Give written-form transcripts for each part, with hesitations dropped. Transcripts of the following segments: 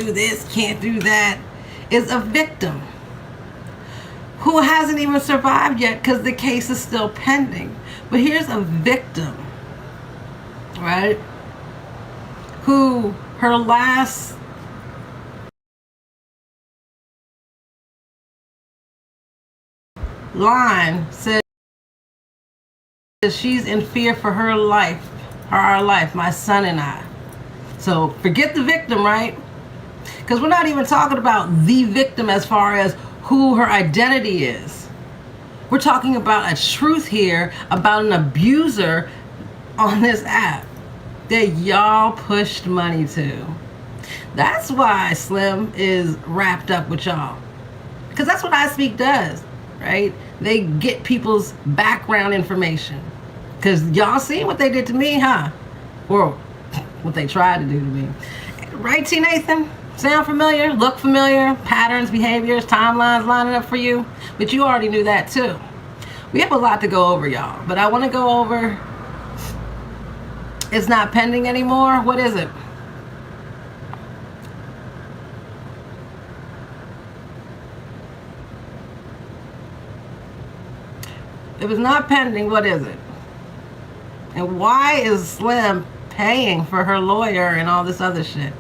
do this, can't do that, is a victim who hasn't even survived yet because the case is still pending. But here's a victim, right, who her last line says she's in fear for her life, our life, my son and I. So forget the victim, right? Because we're not even talking about the victim as far as who her identity is. We're talking about a truth here about an abuser on this app that y'all pushed money to. That's why Slim is wrapped up with y'all. Because that's what I Speak does, right? They get people's background information. Because y'all seen what they did to me, huh? Or what they tried to do to me. Right, T. Nathan? Sound familiar? Look familiar? Patterns, behaviors, timelines lining up for you? But you already knew that too. We have a lot to go over, y'all. But I want to go over, it's not pending anymore. What is it? If it's not pending, what is it? And why is Slim paying for her lawyer and all this other shit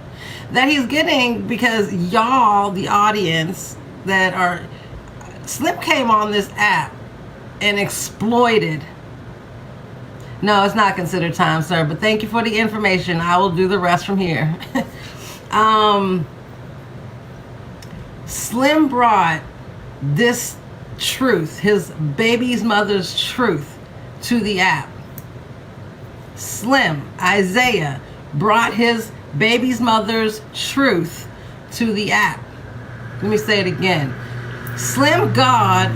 that he's getting? Because y'all, the audience that are, Slim came on this app and exploited. No, it's not considered time, sir, but thank you for the information. I will do the rest from here. Slim brought this truth, his baby's mother's truth, to the app. Slim, Isaiah, brought his baby's mother's truth to the app. Let me say it again. Slim God,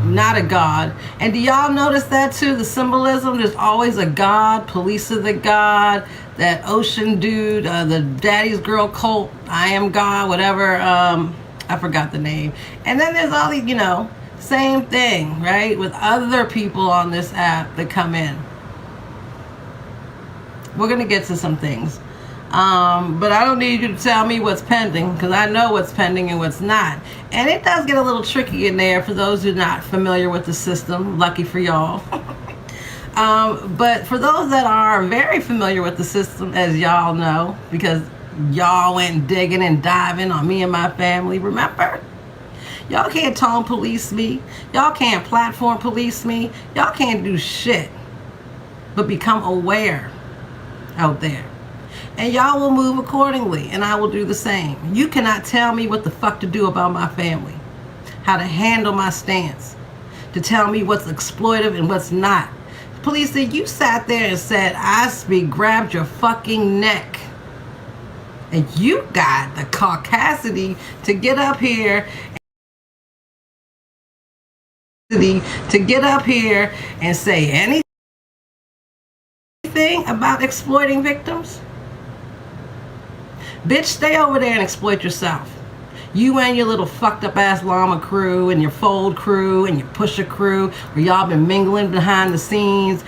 not a God. And do y'all notice that too? The symbolism, there's always a God, Police of the God, that ocean dude, the Daddy's Girl cult, I Am God, whatever, I forgot the name. And then there's all these, same thing, right? With other people on this app that come in. We're going to get to some things. But I don't need you to tell me what's pending, because I know what's pending and what's not. And it does get a little tricky in there for those who are not familiar with the system. Lucky for y'all. But for those that are very familiar with the system, as y'all know, because y'all went digging and diving on me and my family, remember? Y'all can't tone police me. Y'all can't platform police me. Y'all can't do shit but become aware out there. And y'all will move accordingly, and I will do the same. You cannot tell me what the fuck to do about my family, how to handle my stance, to tell me what's exploitive and what's not. Police said, you sat there and said, I Speak grabbed your fucking neck. And you got the caucasity to get up here and say anything about exploiting victims? Bitch, stay over there and exploit yourself. You and your little fucked up ass llama crew and your fold crew and your pusher crew, where y'all been mingling behind the scenes,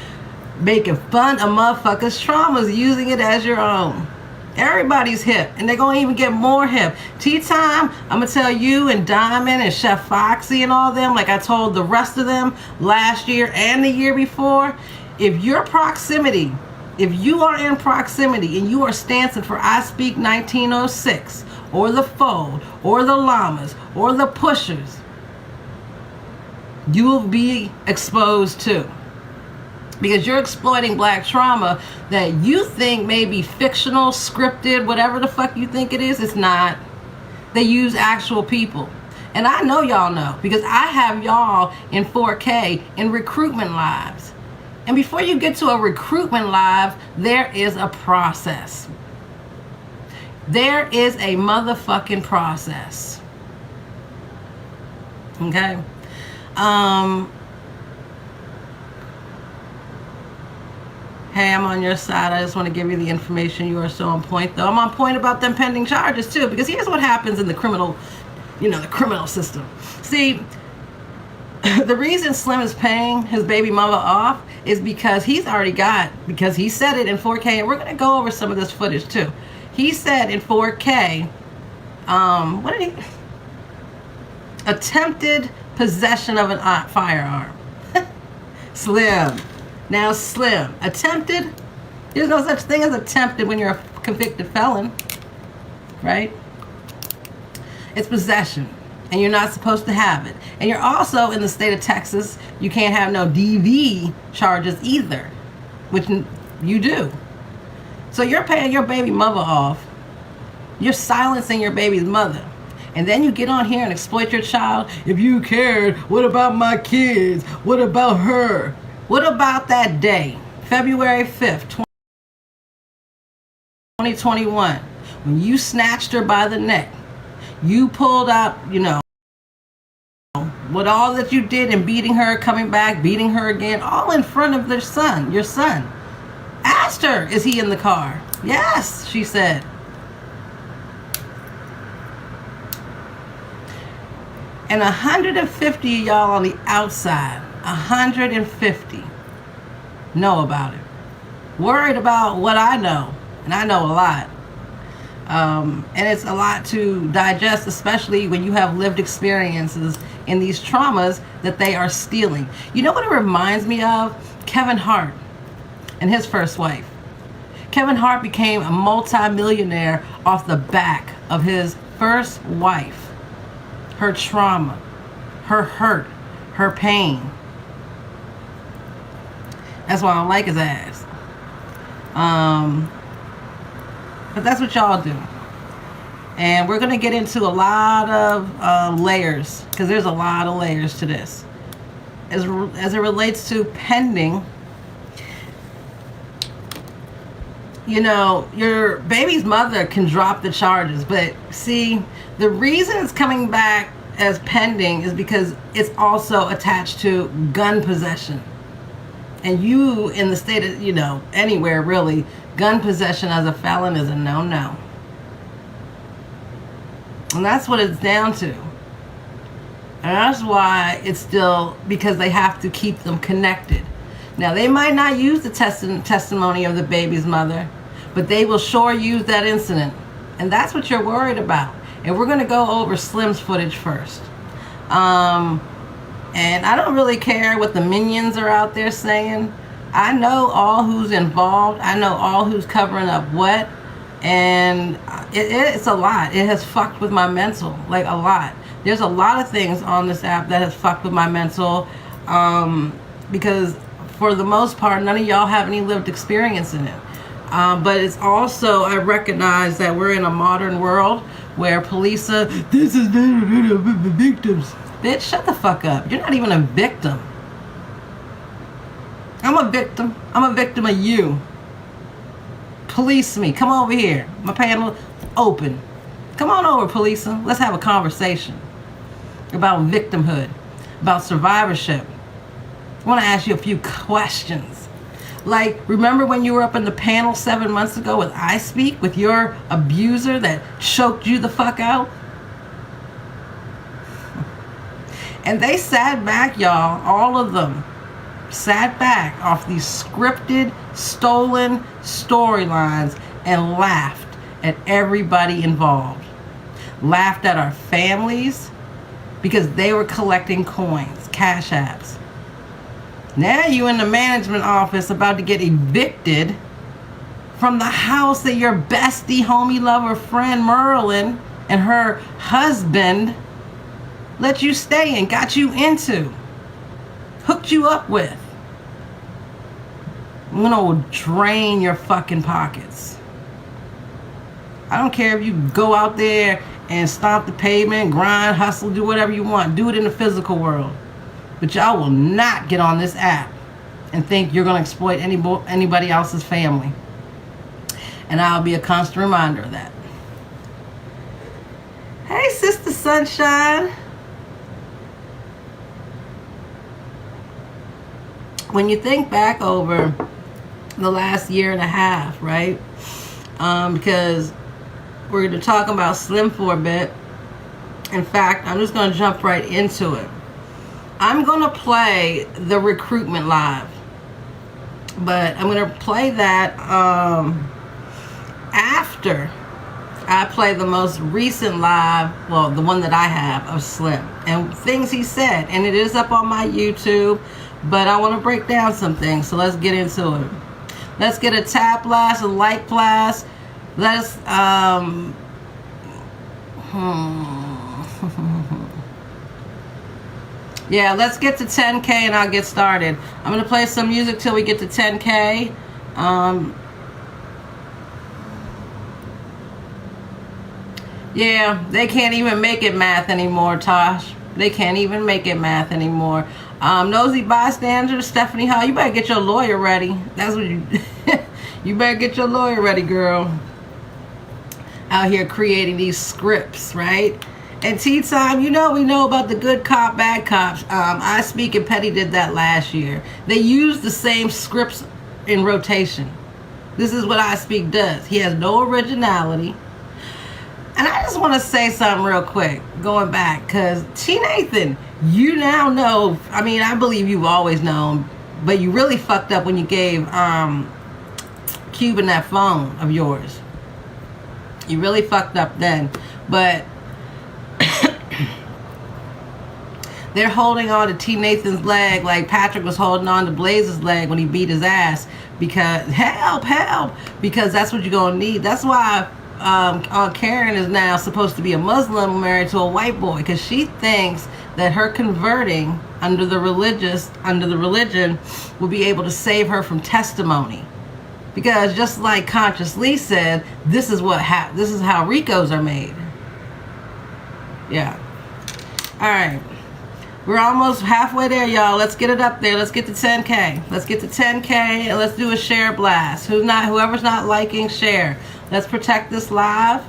making fun of motherfuckers' traumas, using it as your own. Everybody's hip, and they're gonna even get more hip. Tea time, I'm gonna tell you and Diamond and Chef Foxy and all them, like I told the rest of them last year and the year before, if you are in proximity and you are stancing for I Speak 1906, or the Fold, or the Llamas, or the Pushers, you will be exposed too. Because you're exploiting black trauma that you think may be fictional, scripted, whatever the fuck you think it is. It's not. They use actual people. And I know y'all know, because I have y'all in 4K in recruitment lives. And before you get to a recruitment live, there is a process. There is a motherfucking process. Okay? Hey, I'm on your side. I just want to give you the information. You are so on point, though. I'm on point about them pending charges, too, because here's what happens in the criminal, the criminal system. See, the reason Slim is paying his baby mother off is because because he said it in 4K, and we're going to go over some of this footage, too. He said in 4K What did he? Attempted possession of a firearm. Slim. Now, Slim. Attempted. There's no such thing as attempted when you're a convicted felon, right? It's possession, and you're not supposed to have it. And you're also in the state of Texas, you can't have no DV charges either, which you do. So you're paying your baby mother off. You're silencing your baby's mother. And then you get on here and exploit your child. If you cared, what about my kids? What about her? What about that day, February 5th, 2021, when you snatched her by the neck? You pulled out, what all that you did in beating her, coming back, beating her again, all in front of your son. Asked her, is he in the car? Yes, she said. And 150 of y'all on the outside, 150 know about it. Worried about what I know, and I know a lot. And it's a lot to digest, especially when you have lived experiences in these traumas that they are stealing. You know what it reminds me of? Kevin Hart and his first wife. Kevin Hart became a multi-millionaire off the back of his first wife. Her trauma, her hurt, her pain. That's why I don't like his ass. But that's what y'all do. And we're going to get into a lot of layers, because there's a lot of layers to this. As it relates to pending, your baby's mother can drop the charges. But see, the reason it's coming back as pending is because it's also attached to gun possession. And you, in the state of, anywhere really, gun possession as a felon is a no-no. And that's what it's down to. And that's why it's still, because they have to keep them connected. Now, they might not use the testimony of the baby's mother, but they will sure use that incident. And that's what you're worried about. And we're going to go over Slim's footage first. And I don't really care what the minions are out there saying. I know all who's involved. I know all who's covering up what. And it's a lot. It has fucked with my mental, like a lot. There's a lot of things on this app that has fucked with my mental, because for the most part, none of y'all have any lived experience in it. But it's also, I recognize that we're in a modern world where police are, this is victims. Bitch, shut the fuck up. You're not even a victim. I'm a victim. I'm a victim of you. Police me. Come over here. My panel open. Come on over, policeman. Let's have a conversation about victimhood, about survivorship. I want to ask you a few questions. Like, remember when you were up in the panel 7 months ago with I Speak, with your abuser that choked you the fuck out? And they sat back, y'all, all of them, sat back off these scripted, stolen storylines and laughed at everybody involved. Laughed at our families because they were collecting coins, cash apps. Now you in the management office about to get evicted from the house that your bestie, homie, lover, friend Merlin and her husband let you stay in, got you into, hooked you up with. I'm gonna drain your fucking pockets. I don't care if you go out there and stomp the pavement, grind, hustle, do whatever you want. Do it in the physical world. But y'all will not get on this app and think you're gonna exploit anybody else's family. And I'll be a constant reminder of that. Hey, Sister Sunshine. When you think back over the last year and a half, right? Because we're going to talk about Slim for a bit. In fact, I'm just going to jump right into it. I'm going to play the recruitment live. But I'm going to play that after I play the most recent live, well, the one that I have of Slim, and things he said, and it is up on my YouTube, but I want to break down some things, so let's get into it. Let's get a tap blast, a like blast. Let's, yeah, let's get to 10K and I'll get started. I'm going to play some music till we get to 10K. Yeah, they can't even make it math anymore, Tosh. They can't even make it math anymore. Nosy bystander, Stephanie Hall, you better get your lawyer ready. That's what you... You better get your lawyer ready, girl. Out here creating these scripts, right? And tea time, you know, we know about the good cop, bad cops. I Speak and Petty did that last year. They use the same scripts in rotation. This is what I Speak does. He has no originality. And I just want to say something real quick, going back, because T. Nathan, you now know, I mean, I believe you've always known, but you really fucked up when you gave Cuban that phone of yours. You really fucked up then. But they're holding on to T. Nathan's leg like Patrick was holding on to Blaze's leg when he beat his ass, because, help, because that's what you're going to need. That's why Karen is now supposed to be a Muslim married to a white boy, because she thinks that her converting under the religion will be able to save her from testimony. Because just like Conscious Lee said, this is how Ricos are made. Yeah. All right. We're almost halfway there, y'all. Let's get it up there. Let's get to 10K. Let's get to 10K and let's do a share blast. Whoever's not liking, share. Let's protect this live.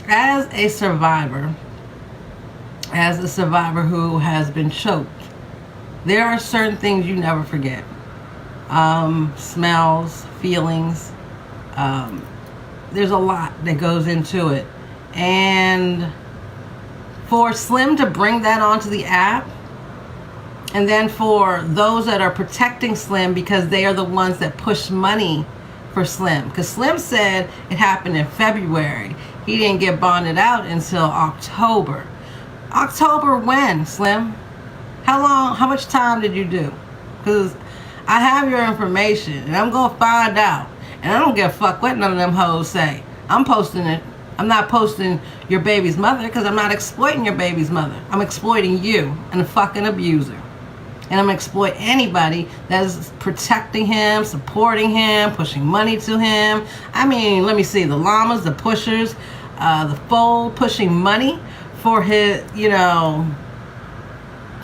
As a survivor who has been choked, there are certain things you never forget. Smells, feelings. There's a lot that goes into it. And for Slim to bring that onto the app, and then for those that are protecting Slim because they are the ones that push money for Slim. Because Slim said it happened in February. He didn't get bonded out until October. October when, Slim? How much time did you do? Because I have your information and I'm going to find out. And I don't give a fuck what none of them hoes say. I'm posting it. I'm not posting your baby's mother because I'm not exploiting your baby's mother. I'm exploiting you and a fucking abuser. And I'm going to exploit anybody that is protecting him, supporting him, pushing money to him. I mean, let me see. The llamas, the pushers, the fold, pushing money for his, to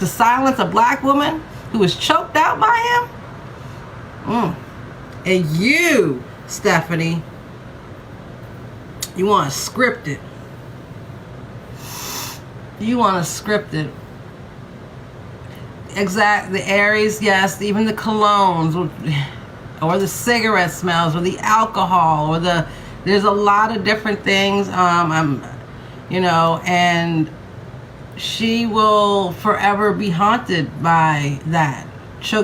silence a black woman who was choked out by him. And you, Stephanie, you want to script it. You want to script it. Exact, the Aries, yes, even the colognes, or the cigarette smells, or the alcohol, or there's a lot of different things, and she will forever be haunted by that,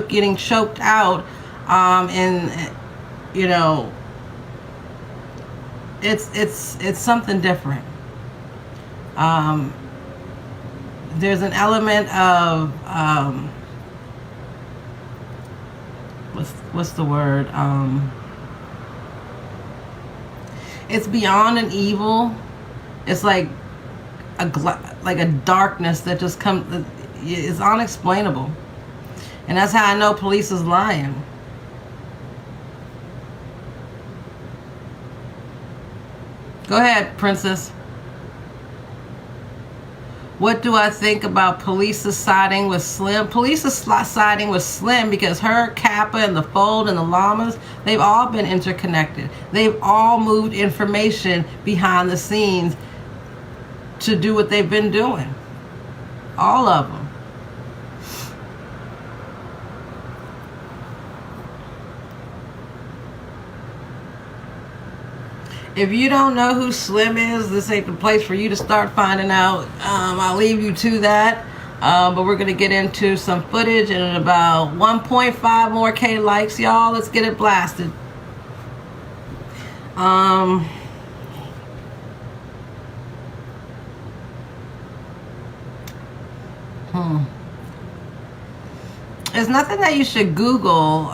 getting choked out, it's something different. There's an element of what's the word? It's beyond an evil. It's like a darkness that just comes. It's unexplainable, and that's how I know police is lying. Go ahead, Princess. What do I think about police siding with Slim? Police is siding with Slim because her, Kappa, and the Fold, and the Llamas, they've all been interconnected. They've all moved information behind the scenes to do what they've been doing. All of them. If you don't know who Slim is, this ain't the place for you to start finding out. I'll leave you to that. But we're going to get into some footage and about 1.5 more K likes, y'all. Let's get it blasted. There's nothing that you should Google.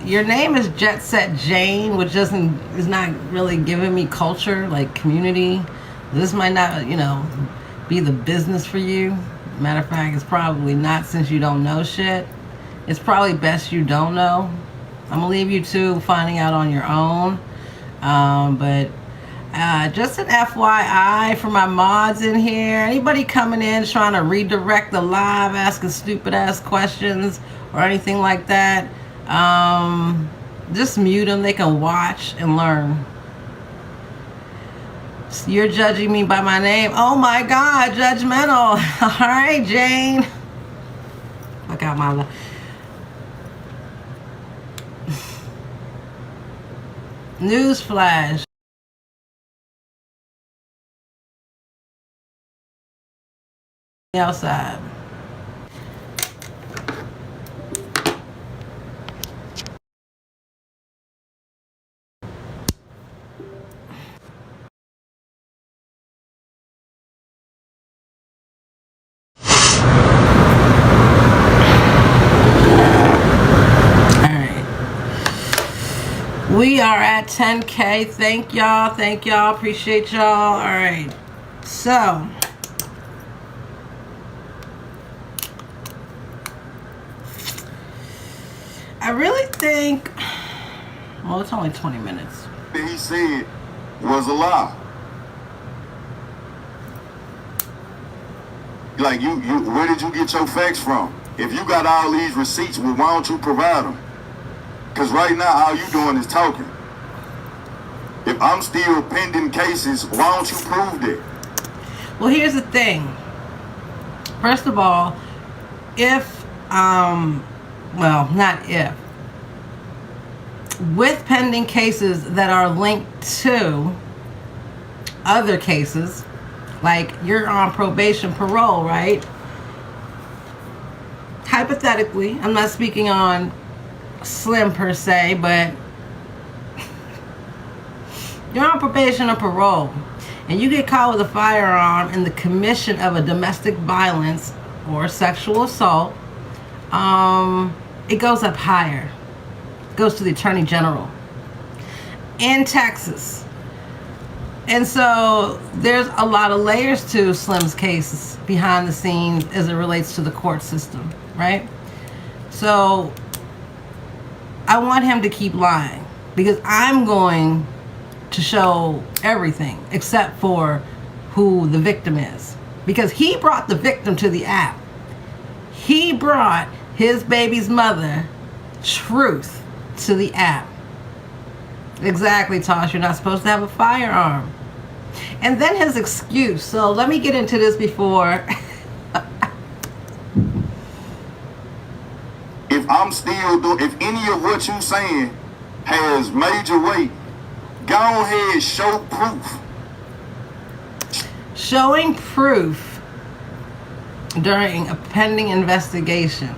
Your name is Jet Set Jane, which is not really giving me culture, like community. This might not, be the business for you. Matter of fact, it's probably not, since you don't know shit. It's probably best you don't know. I'm gonna leave you to finding out on your own. But just an FYI for my mods in here. Anybody coming in trying to redirect the live, asking stupid ass questions or anything like that, just mute them. They can watch and learn. You're judging me by my name. Oh my God, judgmental. All right, Jane. Look out my life. Newsflash. Outside. We are at 10K. Thank y'all. Thank y'all. Appreciate y'all. All right. So, I really think, well, it's only 20 minutes. He said was a lie. Like, where did you get your facts from? If you got all these receipts, well, why don't you provide them? Because right now, all you doing is talking. If I'm still pending cases, why don't you prove that? Well, here's the thing. First of all, if, well, not if, with pending cases that are linked to other cases, like you're on probation, parole, right? Hypothetically, I'm not speaking on Slim per se, but you're on probation or parole and you get caught with a firearm in the commission of a domestic violence or sexual assault, it goes up higher. It goes to the Attorney General in Texas. And so there's a lot of layers to Slim's cases behind the scenes as it relates to the court system, right? So I want him to keep lying because I'm going to show everything except for who the victim is, because he brought the victim to the app. He brought his baby's mother, Truth, to the app. Exactly, Tosh. You're not supposed to have a firearm. And then his excuse. So let me get into this before. If I'm still doing, if any of what you saying has major weight, go ahead, show proof. Showing proof during a pending investigation.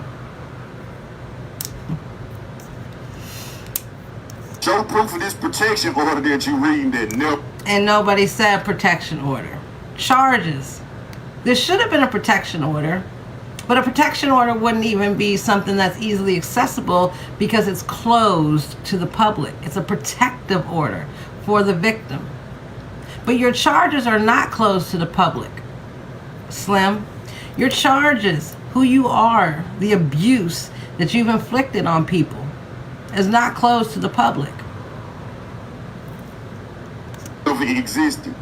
Show proof of this protection order that you reading that no. And nobody said protection order. Charges. There should have been a protection order, but a protection order wouldn't even be something that's easily accessible because it's closed to the public. It's a protective order for the victim. But your charges are not closed to the public, Slim. Your charges, who you are, the abuse that you've inflicted on people, is not closed to the public. If it existed.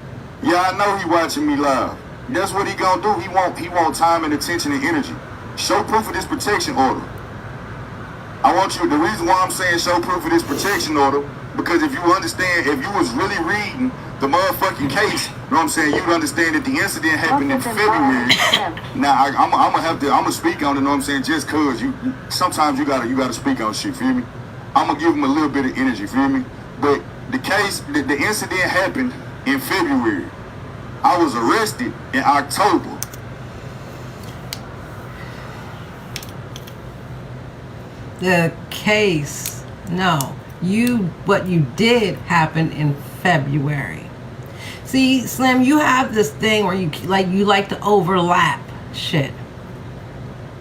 Yeah, I know he watching me live. That's what he gonna do. He want time and attention and energy. Show proof of this protection order. I want you, the reason why I'm saying show proof of this protection order, because if you understand, if you was really reading the motherfucking case, you know what I'm saying, you'd understand that the incident happened in February. Now I'm gonna speak on it, you know what I'm saying, just cause you sometimes you gotta speak on shit, feel me? I'm gonna give him a little bit of energy, feel me? But the case, the incident happened in February. I was arrested in October. The case, no. What you did happen in February. See, Slim, you have this thing where you like to overlap shit.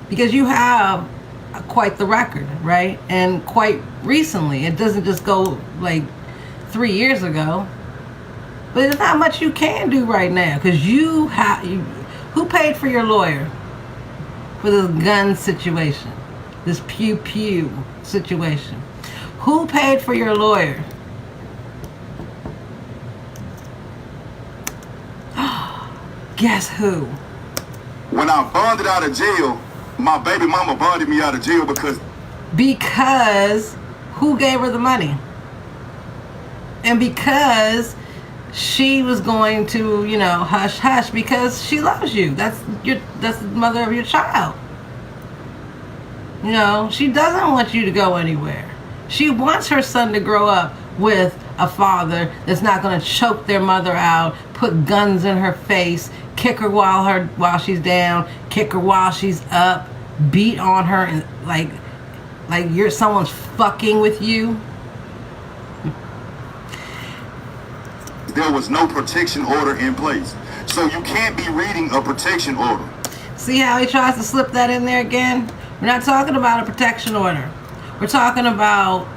Because you have quite the record, right? And quite recently. It doesn't just go like 3 years ago. But there's not much you can do right now. Because who paid for your lawyer for this gun situation? This pew situation? Who paid for your lawyer? Guess who? When I bonded out of jail, my baby mama bonded me out of jail because who gave her the money? And because she was going to, hush hush because she loves you. That's the mother of your child. She doesn't want you to go anywhere. She wants her son to grow up with a father that's not going to choke their mother out, put guns in her face, kick her while she's down, kick her while she's up, beat on her, and like someone's fucking with you. There was no protection order in place. So you can't be reading a protection order. See how he tries to slip that in there again? We're not talking about a protection order. We're talking about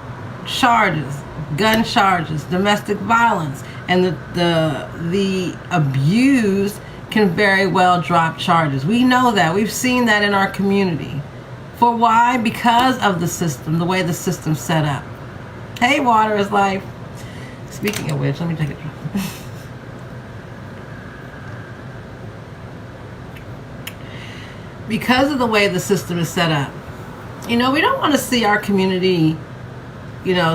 charges, gun charges, domestic violence, and the abused can very well drop charges. We know that. We've seen that in our community. For why? Because of the system, the way the system's set up. Hey, water is life. Speaking of which, let me take a drink. Because of the way the system is set up, we don't want to see our community,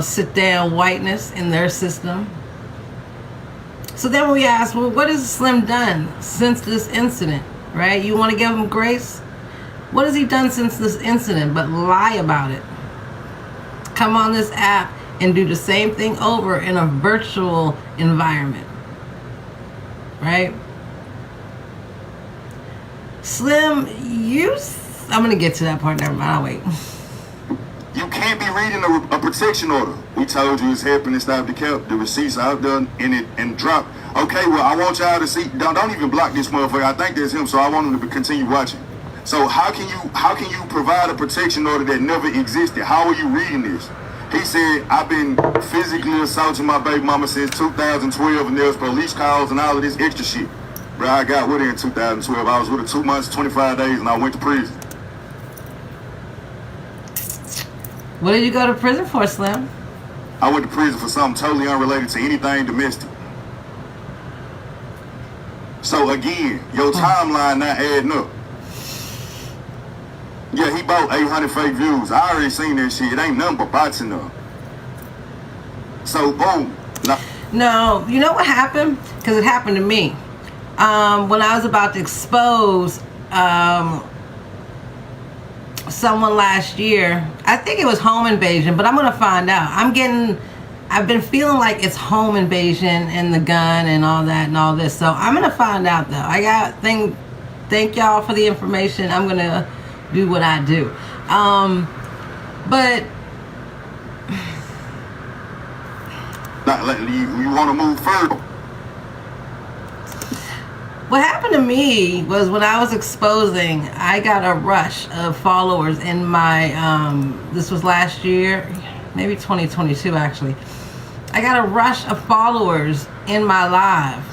sit down whiteness in their system. So then we ask, well, what has Slim done since this incident, right? You want to give him grace? What has he done since this incident but lie about it? Come on this app and do the same thing over in a virtual environment, right? Slim, I'm going to get to that part. Never mind. I'll wait. You can't be reading a protection order. We told you it's happening. Stop the receipts out there and drop. Okay, well, I want y'all to see. Don't even block this motherfucker. I think that's him, so I want him to continue watching. So how can you provide a protection order that never existed? How are you reading this? He said, I've been physically assaulting my baby mama since 2012, and there's police calls and all of this extra shit. Bro, I got with her in 2012. I was with her 2 months, 25 days, and I went to prison. What did you go to prison for, Slim? I went to prison for something totally unrelated to anything domestic. So again, your timeline not adding up. Yeah, he bought 800 fake views. I already seen that shit. It ain't nothing but bots in there. So boom. No, you know what happened? Because it happened to me. When I was about to expose someone last year, I think it was home invasion, but I'm gonna find out. I've been feeling like it's home invasion and the gun and all that and all this, so I'm gonna find out though. Thank y'all for the information. I'm gonna do what I do. But you want to move further. What happened to me was when I was exposing, I got a rush of followers in my, this was last year, maybe 2022 actually. I got a rush of followers in my live.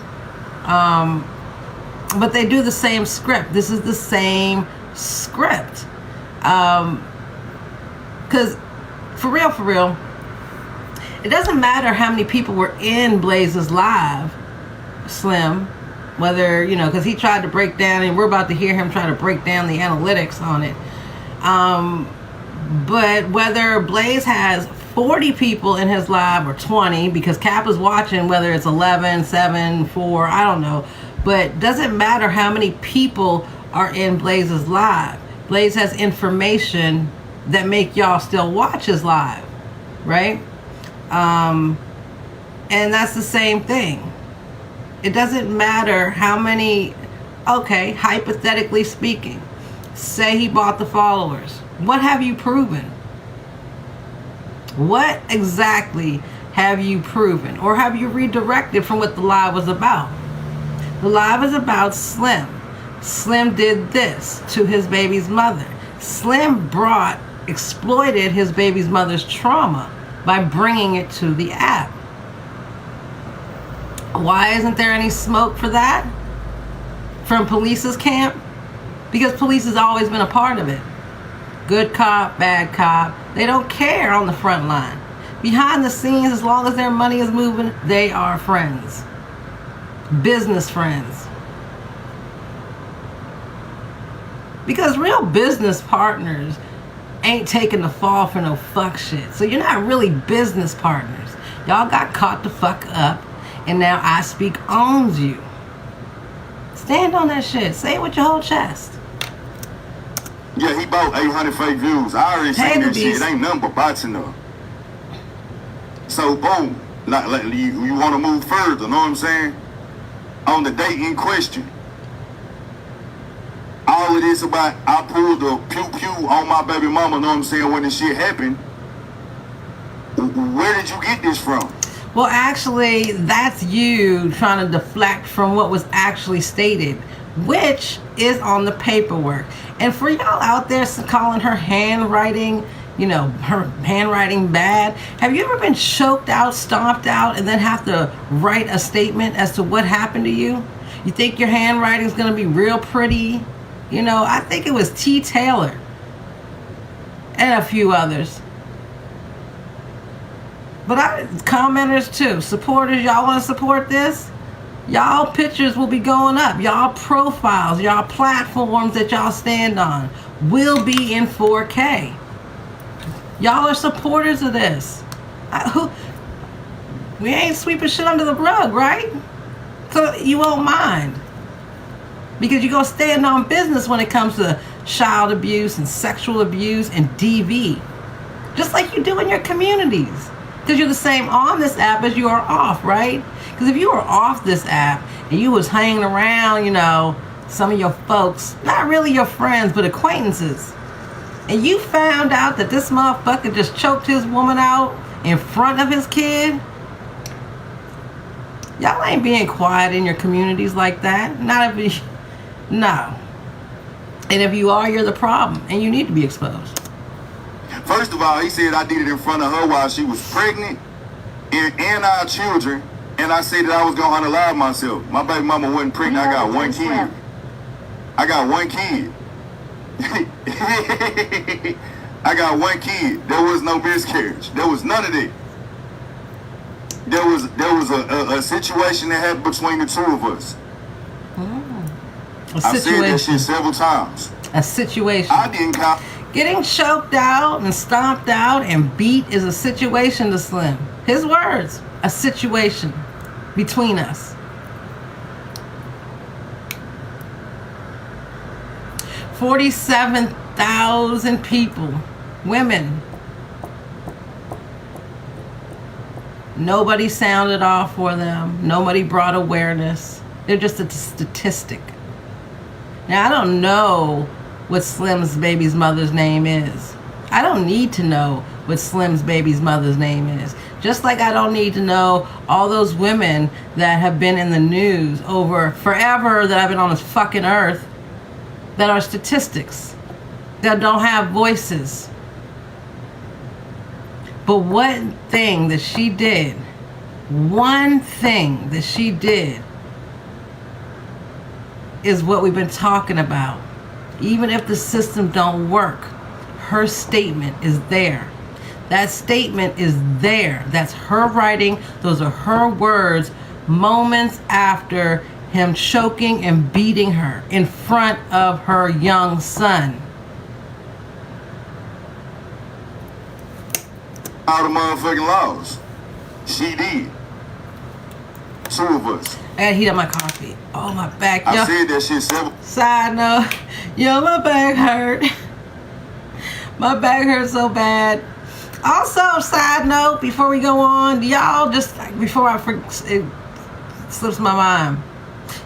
But they do the same script. This is the same script. Because for real, it doesn't matter how many people were in Blaze's live, Slim. Whether, because he tried to break down, and we're about to hear him try to break down the analytics on it. But whether Blaze has 40 people in his live or 20, because Cap is watching, whether it's 11, 7, 4, I don't know. But doesn't matter how many people are in Blaze's live. Blaze has information that make y'all still watch his live, right? And that's the same thing. It doesn't matter how many, okay, hypothetically speaking, say he bought the followers. What have you proven? What exactly have you proven? Or have you redirected from what the lie was about? The lie was about Slim. Slim did this to his baby's mother. Slim exploited his baby's mother's trauma by bringing it to the app. Why isn't there any smoke for that from police's camp? Because police has always been a part of it. Good cop, bad cop. They don't care on the front line. Behind the scenes, as long as their money is moving, they are friends. Business friends. Because real business partners ain't taking the fall for no fuck shit. So you're not really business partners. Y'all got caught the fuck up, and now I Speak owns you. Stand on that shit. Say it with your whole chest. Yeah, he bought 800 fake views. I already seen that shit. It ain't nothing but bots in there. So, boom. Like you want to move further, know what I'm saying? On the date in question. All of this about, I pulled the pew-pew on my baby mama, know what I'm saying, when this shit happened. Where did you get this from? Well, actually, that's you trying to deflect from what was actually stated, which is on the paperwork. And for y'all out there calling her handwriting, her handwriting bad, have you ever been choked out, stomped out, and then have to write a statement as to what happened to you? You think your handwriting is going to be real pretty? I think it was T. Taylor and a few others. But commenters too, supporters, y'all want to support this? Y'all pictures will be going up. Y'all profiles, y'all platforms that y'all stand on will be in 4K. Y'all are supporters of this. We ain't sweeping shit under the rug, right? So you won't mind. Because you're going to stand on business when it comes to child abuse and sexual abuse and DV. Just like you do in your communities. Because you're the same on this app as you are off, right? Because if you were off this app and you was hanging around, some of your folks, not really your friends, but acquaintances, and you found out that this motherfucker just choked his woman out in front of his kid, y'all ain't being quiet in your communities like that. Not if you, no. And if you are, you're the problem, and you need to be exposed. First of all, he said I did it in front of her while she was pregnant and our children, and I said that I was going to unalive myself. My baby mama wasn't pregnant. I got one kid. I got one kid. I got one kid. There was no miscarriage. There was none of that. There was a situation that happened between the two of us. I've said that shit several times. A situation. I didn't count. Getting choked out and stomped out and beat is a situation to Slim. His words, a situation between us. 47,000 people, women. Nobody sounded off for them. Nobody brought awareness. They're just a statistic. Now, I don't know what Slim's baby's mother's name is. I don't need to know what Slim's baby's mother's name is. Just like I don't need to know all those women that have been in the news over forever that I've been on this fucking earth that are statistics, that don't have voices. But one thing that she did is what we've been talking about. Even if the system don't work, her statement is there. That statement is there. That's her writing. Those are her words moments after him choking and beating her in front of her young son. All the motherfucking laws. She did. Two of us. I gotta heat up my coffee. Oh, my back. I said that shit several. Side note, my back hurt. My back hurts so bad. Also, side note, before we go on, y'all just, before it slips my mind,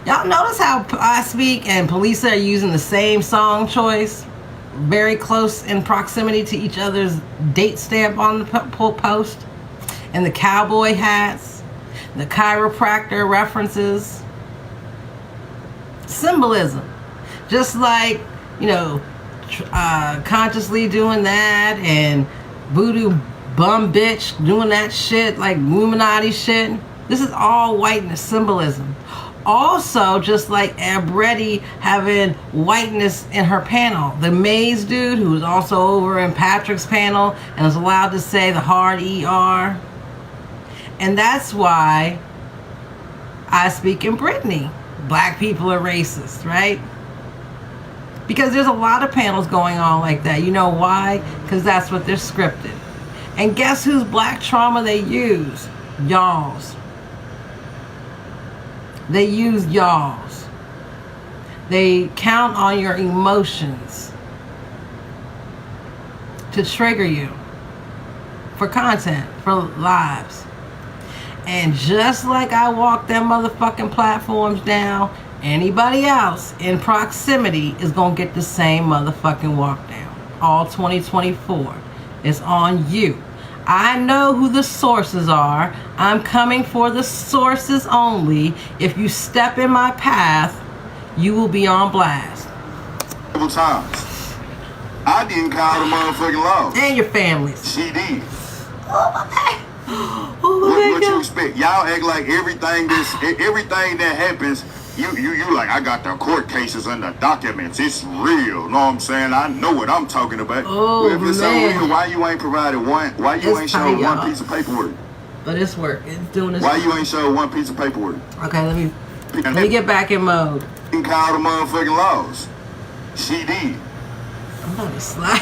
y'all notice how I Speak and Police are using the same song choice? very close in proximity to each other's date stamp on the post, and the cowboy hats, the chiropractor references. Symbolism. Just like, consciously doing that, and voodoo bum bitch doing that shit, like Illuminati shit. This is all whiteness symbolism. Also, just like Abretti having whiteness in her panel. The Maze dude, who was also over in Patrick's panel and was allowed to say the hard ER. And that's why I speak in Brittany. Black people are racist, right? Because there's a lot of panels going on like that. You know why? Because that's what they're scripted. And guess whose black trauma they use? Y'all's. They use y'all's. They count on your emotions to trigger you for content, for lives. And just like I walk them motherfucking platforms down, anybody else in proximity is going to get the same motherfucking walk down. All 2024 is on you. I know who the sources are. I'm coming for the sources only. If you step in my path, you will be on blast. Several times. I didn't call the motherfucking law. And your families. She did. Oh, my God. Oh, What you expect? Y'all act like everything that happens, you like, I got the court cases and the documents. It's real. Know what I'm saying? I know what I'm talking about. Oh, well, if it's so real, why you ain't provided one? Why you ain't showed one piece of paperwork? But it's work. It's doing this. Why you ain't showed one piece of paperwork? Okay, let me get back in mode. You can call the motherfucking laws. She did. I'm about to slide.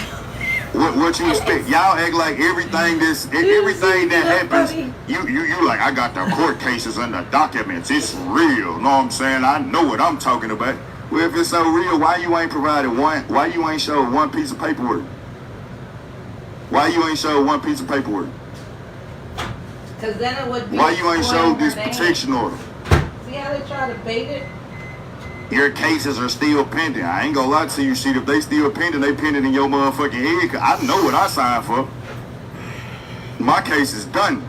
What you expect? Y'all act like everything that happens, you like, I got the court cases and the documents. It's real. Know what I'm saying? I know what I'm talking about. Well, if it's so real, why you ain't provided one? Why you ain't showed one piece of paperwork? Why you ain't showed one piece of paperwork? Because then it would be. Why you ain't showed this protection order? See how they try to bait it? Your cases are still pending. I ain't gonna lie to you, shit. If they still pending, they pending in your motherfucking head. Cause I know what I signed for. My case is done.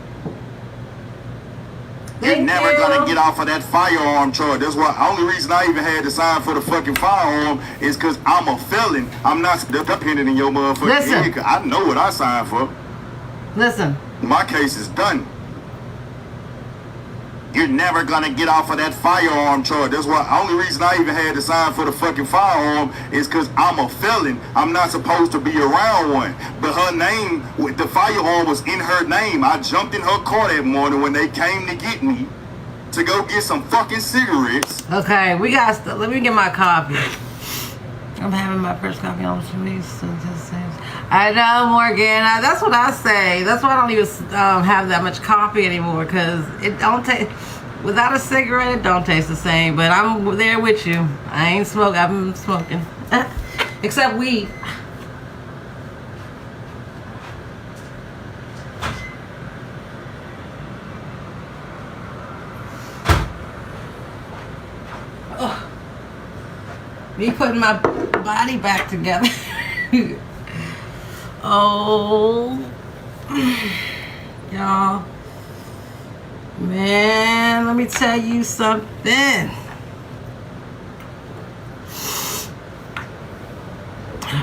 You're never gonna get off of that firearm charge. That's why. Only reason I even had to sign for the fucking firearm is because I'm a felon. I'm not pending in your motherfucking head. Cause I know what I signed for. Listen. My case is done. You're never gonna get off of that firearm charge. That's why. Only reason I even had to sign for the fucking firearm is because I'm a felon. I'm not supposed to be around one. But her name, the firearm was in her name. I jumped in her car that morning when they came to get me to go get some fucking cigarettes. Okay, we got. Let me get my copy. I'm having my first copy on 2 weeks. I know, Morgan. That's what I say. That's why I don't even have that much coffee anymore, because it don't taste. Without a cigarette, it don't taste the same. But I'm there with you. I ain't smoking. I'm smoking, except weed. Oh. Me putting my body back together. Oh, y'all, man, let me tell you something.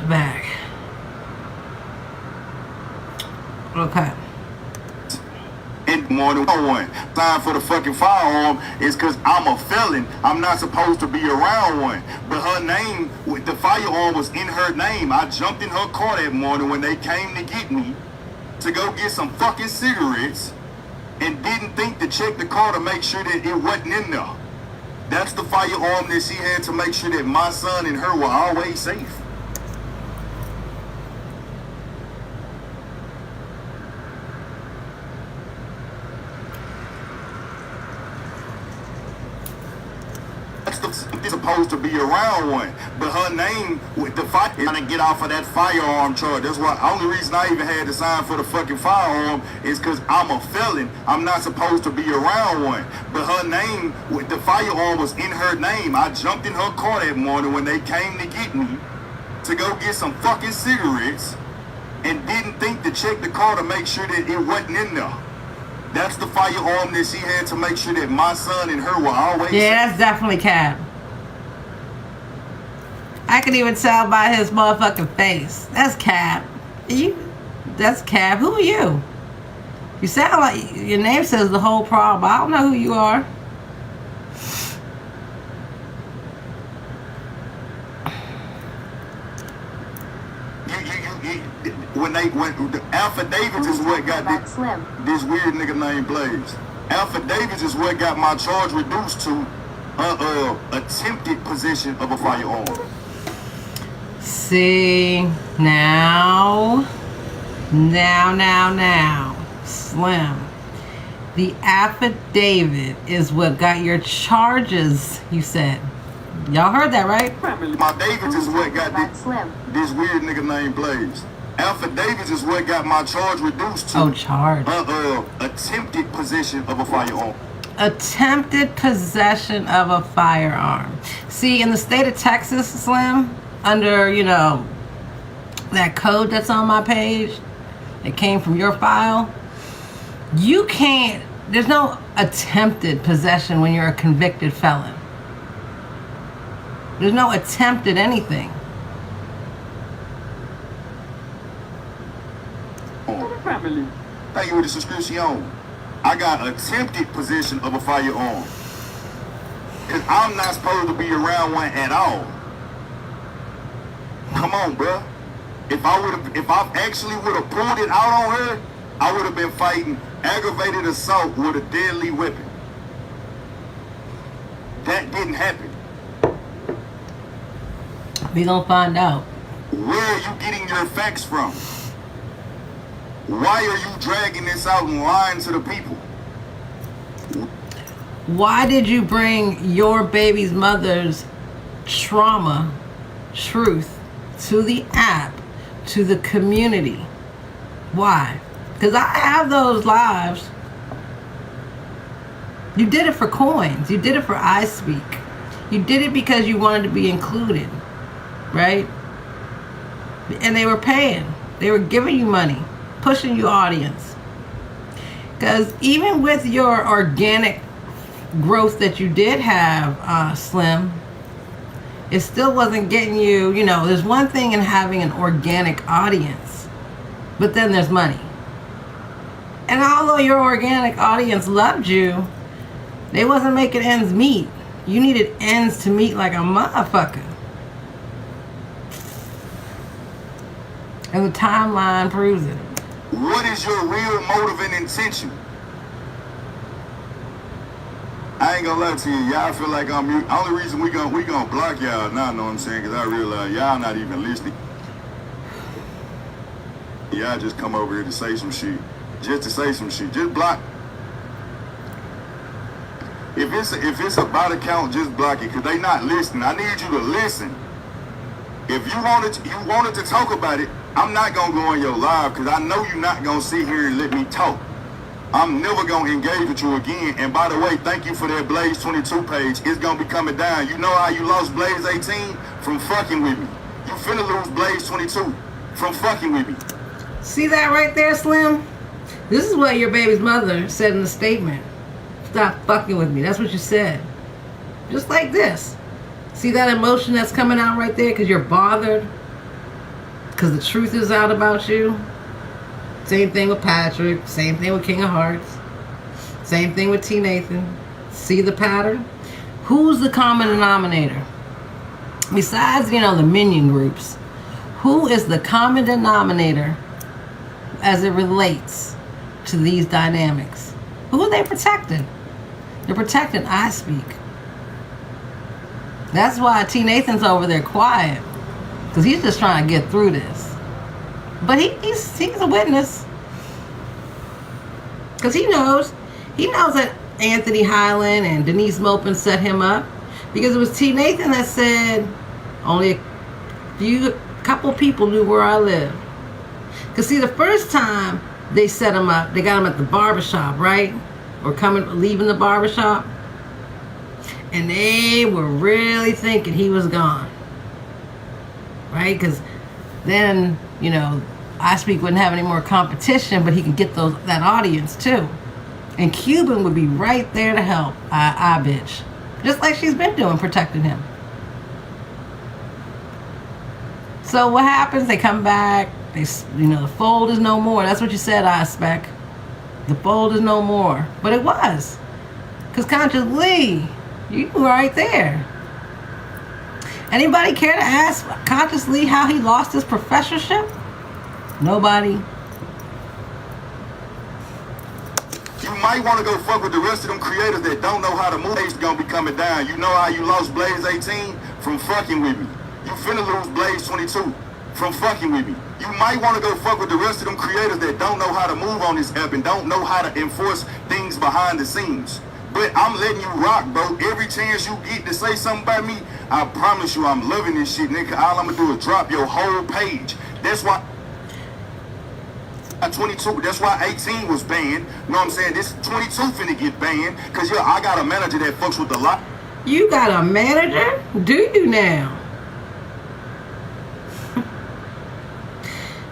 Back. Okay. In the morning, one sign for the fucking firearm is because I'm a felon. I'm not supposed to be around one. But her name, the firearm was in her name. I jumped in her car that morning when they came to get me to go get some fucking cigarettes and didn't think to check the car to make sure that it wasn't in there. That's the firearm that she had to make sure that my son and her were always safe. Supposed to be around one, but her name with the fire trying to get off of that firearm charge. That's why. Only reason I even had to sign for the fucking firearm is because I'm a felon. I'm not supposed to be around one. But her name with the firearm was in her name. I jumped in her car that morning when they came to get me to go get some fucking cigarettes and didn't think to check the car to make sure that it wasn't in there. That's the firearm that she had to make sure that my son and her were always... Yeah, that's definitely Cap. I can even tell by his motherfucking face. That's Cap. That's Cap. Who are you? You sound like your name says the whole problem. I don't know who you are. When the affidavits is what got this weird nigga named Blaze. Affidavits is what got my charge reduced to attempted possession of a firearm. See, now, Slim. The affidavit is what got your charges, you said. Y'all heard that, right? My Davids is what got this weird nigga named Blaze. Affidavits is what got my charge reduced to attempted possession of a firearm. Attempted possession of a firearm. See, in the state of Texas, Slim, under, that code that's on my page, it came from your file, you can't, there's no attempted possession when you're a convicted felon. There's no attempted anything. Thank you for the subscription. I got attempted possession of a firearm. Cause I'm not supposed to be around one at all. Come on, bruh. If I actually would have pulled it out on her, I would have been fighting aggravated assault with a deadly weapon. That didn't happen. We gonna find out. Where are you getting your facts from? Why are you dragging this out and lying to the people? Why did you bring your baby's mother's trauma, truth, to the app, to the community? Why? Because I have those lives. You did it for coins. You did it for I Speak. You did it because you wanted to be included, right? And they were paying. They were giving you money, pushing you audience. Because even with your organic growth that you did have, Slim, it still wasn't getting you, there's one thing in having an organic audience, but then there's money. And although your organic audience loved you, they wasn't making ends meet. You needed ends to meet like a motherfucker. And the timeline proves it. What is your real motive and intention? I ain't gonna lie to you, y'all feel like I'm mute. Only reason we gonna block y'all now, know what I'm saying? Because I realize y'all not even listening. Y'all just come over here to say some shit. Just to say some shit. Just block. If it's a body count, just block it. Because they not listening. I need you to listen. If you wanted to talk about it, I'm not gonna go on your live because I know you're not gonna sit here and let me talk. I'm never gonna engage with you again. And by the way, thank you for that Blaze 22 page. It's gonna be coming down. You know how you lost Blaze 18? From fucking with me. You finna lose Blaze 22 from fucking with me. See that right there, Slim? This is what your baby's mother said in the statement. Stop fucking with me. That's what you said. Just like this. See that emotion that's coming out right there because you're bothered? Because the truth is out about you? Same thing with Patrick. Same thing with King of Hearts. Same thing with T. Nathan. See the pattern? Who's the common denominator? Besides, the minion groups, who is the common denominator as it relates to these dynamics? Who are they protecting? They're protecting I Speak. That's why T. Nathan's over there quiet. Because he's just trying to get through this. But he's a witness. Because he knows that Anthony Highland and Denise Maupin set him up. Because it was T. Nathan that said only a couple people knew where I lived. Because see, the first time they set him up, they got him at the barbershop, right? Or leaving the barbershop. And they were really thinking he was gone. right? Because then, you know, I Speak wouldn't have any more competition, but he could get that audience too. And Cuban would be right there to help I bitch. Just like she's been doing, protecting him. So what happens? They come back. The fold is no more. That's what you said, I Spec. The fold is no more. But it was. Because Conscious Lee, you were right there. Anybody care to ask Conscious Lee how he lost his professorship? Nobody. You might want to go fuck with the rest of them creators that don't know how to move. Blaze gonna be coming down. You know how you lost Blaze 18? From fucking with me. You finna lose Blaze 22 from fucking with me. You might want to go fuck with the rest of them creators that don't know how to move on this app and don't know how to enforce things behind the scenes. But I'm letting you rock, bro. Every chance you get to say something about me, I promise you I'm loving this shit, nigga. All I'm gonna do is drop your whole page. That's why 22, that's why 18 was banned. You know what I'm saying? This 22 finna get banned because I got a manager that fucks with the lot. You got a manager? Do you now?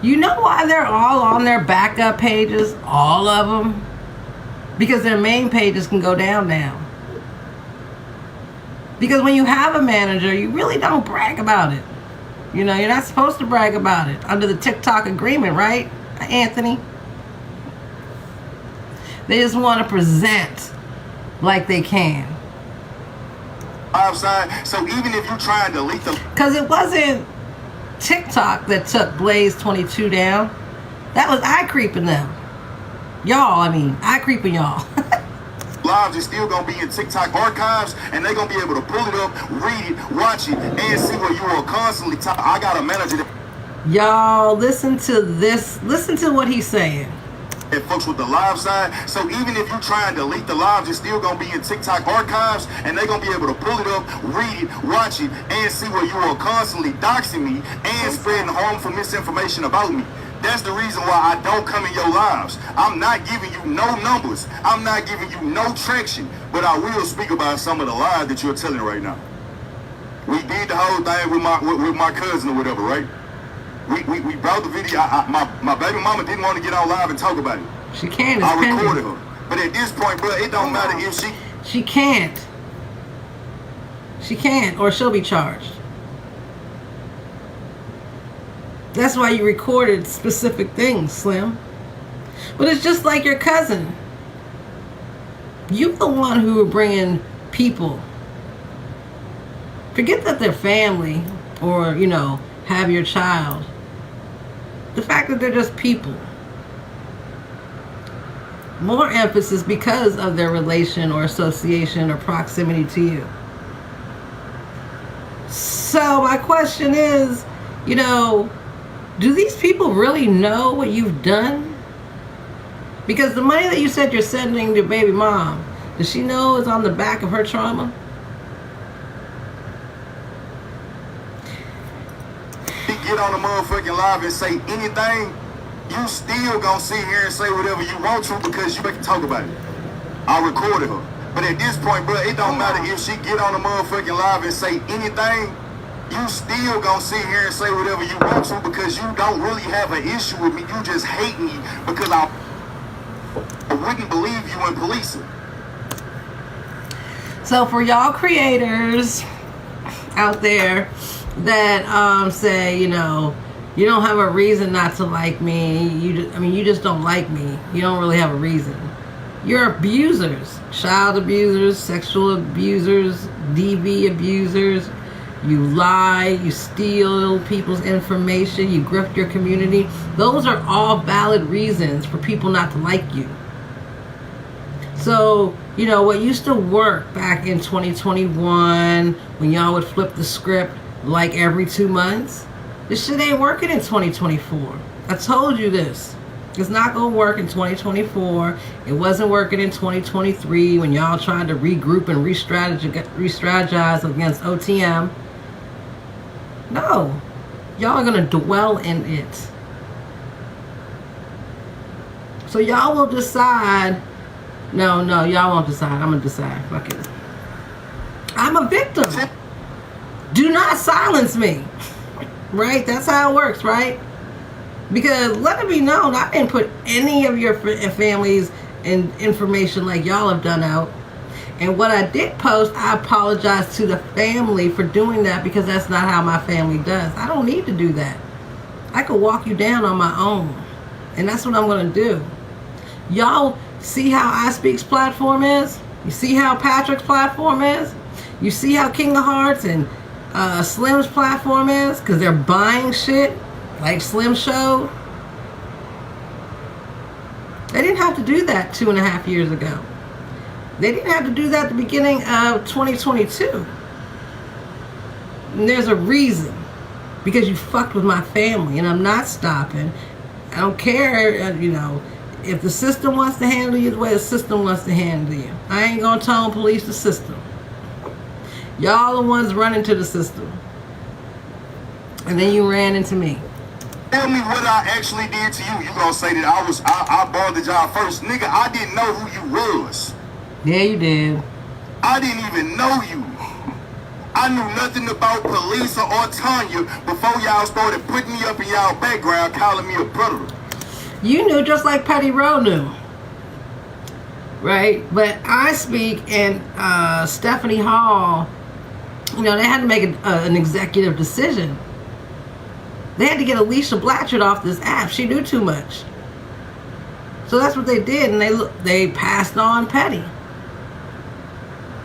You know why they're all on their backup pages? All of them? Because their main pages can go down now. Because when you have a manager, you really don't brag about it. You know, you're not supposed to brag about it under the TikTok agreement, right, Anthony? They just want to present like they can. Outside, so even if you try and delete them, because it wasn't TikTok that took Blaze 22 down. That was iCreeping them. Y'all, I creeping y'all. lives is still gonna be in TikTok archives, and they're gonna be able to pull it up, read it, watch it, and see what you are constantly talking. I got a manager that listen to this. Listen to what he's saying. That fucks with the live side. So even if you try and delete the lives, it's still gonna be in TikTok archives, and they're gonna be able to pull it up, read it, watch it, and see where you are constantly doxing me and spreading harmful misinformation about me. That's the reason why I don't come in your lives. I'm not giving you no numbers. I'm not giving you no traction. But I will speak about some of the lies that you're telling right now. We did the whole thing with my cousin or whatever, right? We brought the video. My baby mama didn't want to get on live and talk about it. She can't. I recorded her. But at this point, bro, it don't matter if She can't. She can't, or she'll be charged. That's why you recorded specific things, Slim. But it's just like your cousin. You're the one who are bringing people. Forget that they're family or, have your child. The fact that they're just people. More emphasis because of their relation or association or proximity to you. So my question is, do these people really know what you've done? Because the money that you said you're sending to baby mom, does she know is on the back of her trauma? Get on the motherfucking live and say anything, you still gonna sit here and say whatever you want to because you can talk about it. I recorded her. But at this point, bro, it don't matter if she get on the motherfucking live and say anything, you still gonna sit here and say whatever you want to because you don't really have an issue with me. You just hate me because I wouldn't believe you in policing. So for y'all creators out there that say, you don't have a reason not to like me. You just don't like me. You don't really have a reason. You're abusers, child abusers, sexual abusers, DV abusers. You lie, you steal people's information, you grift your community. Those are all valid reasons for people not to like you. So, what used to work back in 2021 when y'all would flip the script like every 2 months, this shit ain't working in 2024. I told you this. It's not going to work in 2024. It wasn't working in 2023 when y'all tried to regroup and re-strategize against OTM. No, y'all are going to dwell in it. So y'all will decide. No, y'all won't decide. I'm going to decide. Fuck it. I'm a victim. Do not silence me. Right? That's how it works, right? Because let it be known, I didn't put any of your families and information like y'all have done out. And what I did post, I apologize to the family for doing that, because that's not how my family does. I don't need to do that. I could walk you down on my own. And that's what I'm going to do. Y'all see how I Speak's platform is? You see how Patrick's platform is? You see how King of Hearts and Slim's platform is? Because they're buying shit like Slim showed. They didn't have to do that 2.5 years ago. They didn't have to do that at the beginning of 2022. And there's a reason. Because you fucked with my family, and I'm not stopping. I don't care, you know, if the system wants to handle you the way the system wants to handle you. I ain't gonna tone police the system. Y'all the ones running to the system. And then you ran into me. Tell me what I actually did to you. You gonna say that I bothered y'all first. Nigga, I didn't know who you was. Yeah, you did. I didn't even know you. I knew nothing about police or Tanya before y'all started putting me up in y'all background, calling me a predator. You knew just like Petty Rowe knew. Right? But I Speak and Stephanie Hall, you know, they had to make an executive decision. They had to get Alicia Blatchard off this app. She knew too much. So that's what they did, and they passed on Petty.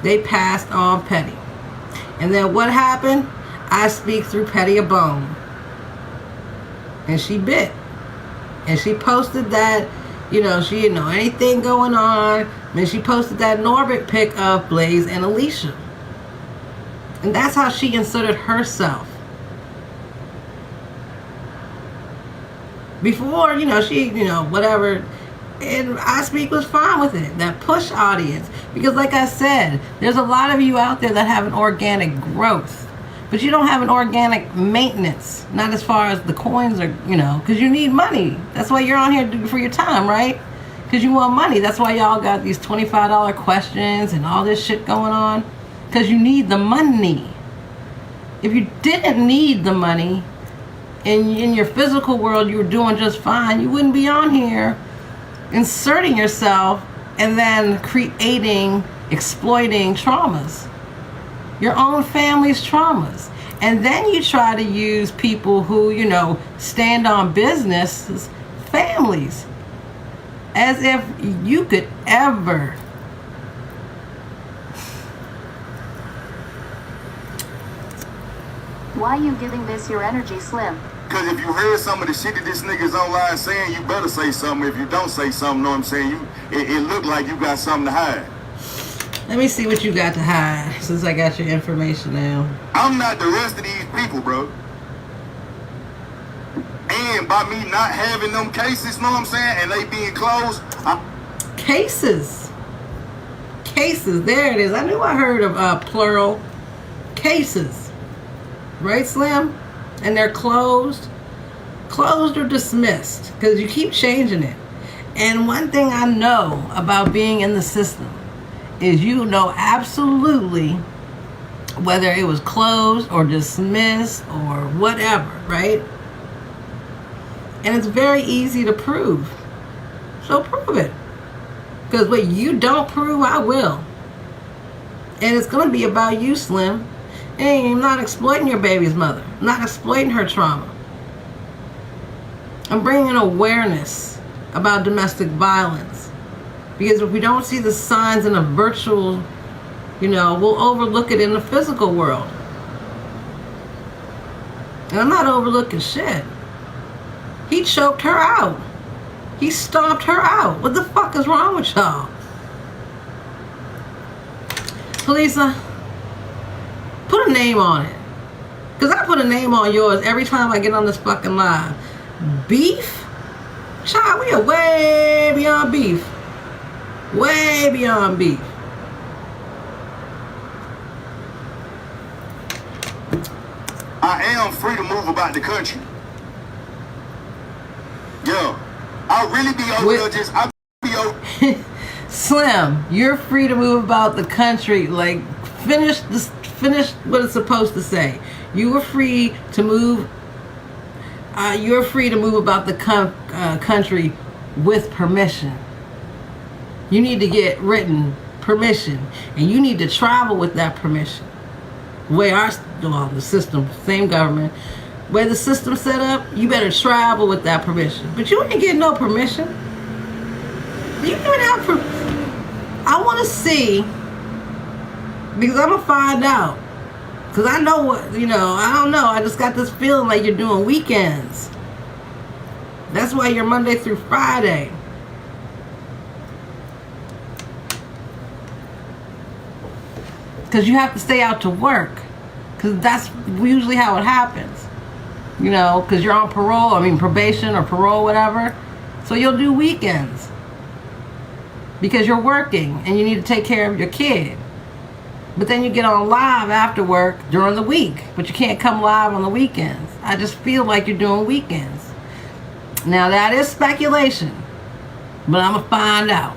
They passed on Petty. And then what happened? I Speak threw Petty a bone. And she bit. And she posted that, you know, she didn't know anything going on. And she posted that Norbert pic of Blaze and Alicia. And that's how she inserted herself. Before, you know, she, you know, whatever. And I Speak was fine with it. That push audience. Because like I said, there's a lot of you out there that have an organic growth. But you don't have an organic maintenance. Not as far as the coins are, you know, because you need money. That's why you're on here for your time, right? Because you want money. That's why y'all got these $25 questions and all this shit going on. Because you need the money. If you didn't need the money, in your physical world you were doing just fine, you wouldn't be on here inserting yourself and then exploiting traumas. Your own family's traumas. And then you try to use people who, you know, stand on business, families, as if you could ever. Why you giving this your energy, Slim? Because if you heard some of the shit that this nigga's online saying, you better say something. If you don't say something, know what I'm saying? It look like you got something to hide. Let me see what you got to hide, since I got your information now. I'm not the rest of these people, bro. And by me not having them cases, know what I'm saying, and they being closed. Cases. There it is. I knew I heard of plural. Cases. Right, Slim? And they're closed. Closed or dismissed. Because you keep changing it. And one thing I know about being in the system is you know absolutely whether it was closed or dismissed or whatever, right? And it's very easy to prove. So prove it. Because what you don't prove, I will. And it's going to be about you, Slim. And I'm not exploiting your baby's mother. I'm not exploiting her trauma. I'm bringing awareness about domestic violence. Because if we don't see the signs in a virtual, you know, we'll overlook it in the physical world. And I'm not overlooking shit. He choked her out. He stomped her out. What the fuck is wrong with y'all? Felisa, put a name on it. Because I put a name on yours every time I get on this fucking live. Beef? Child, we are way beyond beef. Way beyond beef. I am free to move about the country. Yo, I really be over there just, I be over. Slim, you're free to move about the country. Like, finish what it's supposed to say. You were free to move you're free to move about the country with permission. You need to get written permission, and you need to travel with that permission. The way the system, same government, way the system's set up, you better travel with that permission. But you ain't getting no permission. You don't even have I want to see, because I'm gonna find out. Because I know what, I don't know. I just got this feeling like you're doing weekends. That's why you're Monday through Friday. Because you have to stay out to work. Because that's usually how it happens. Because you're on probation or parole, whatever. So you'll do weekends. Because you're working and you need to take care of your kid. But then you get on live after work during the week. But you can't come live on the weekends. I just feel like you're doing weekends. Now that is speculation. But I'm going to find out.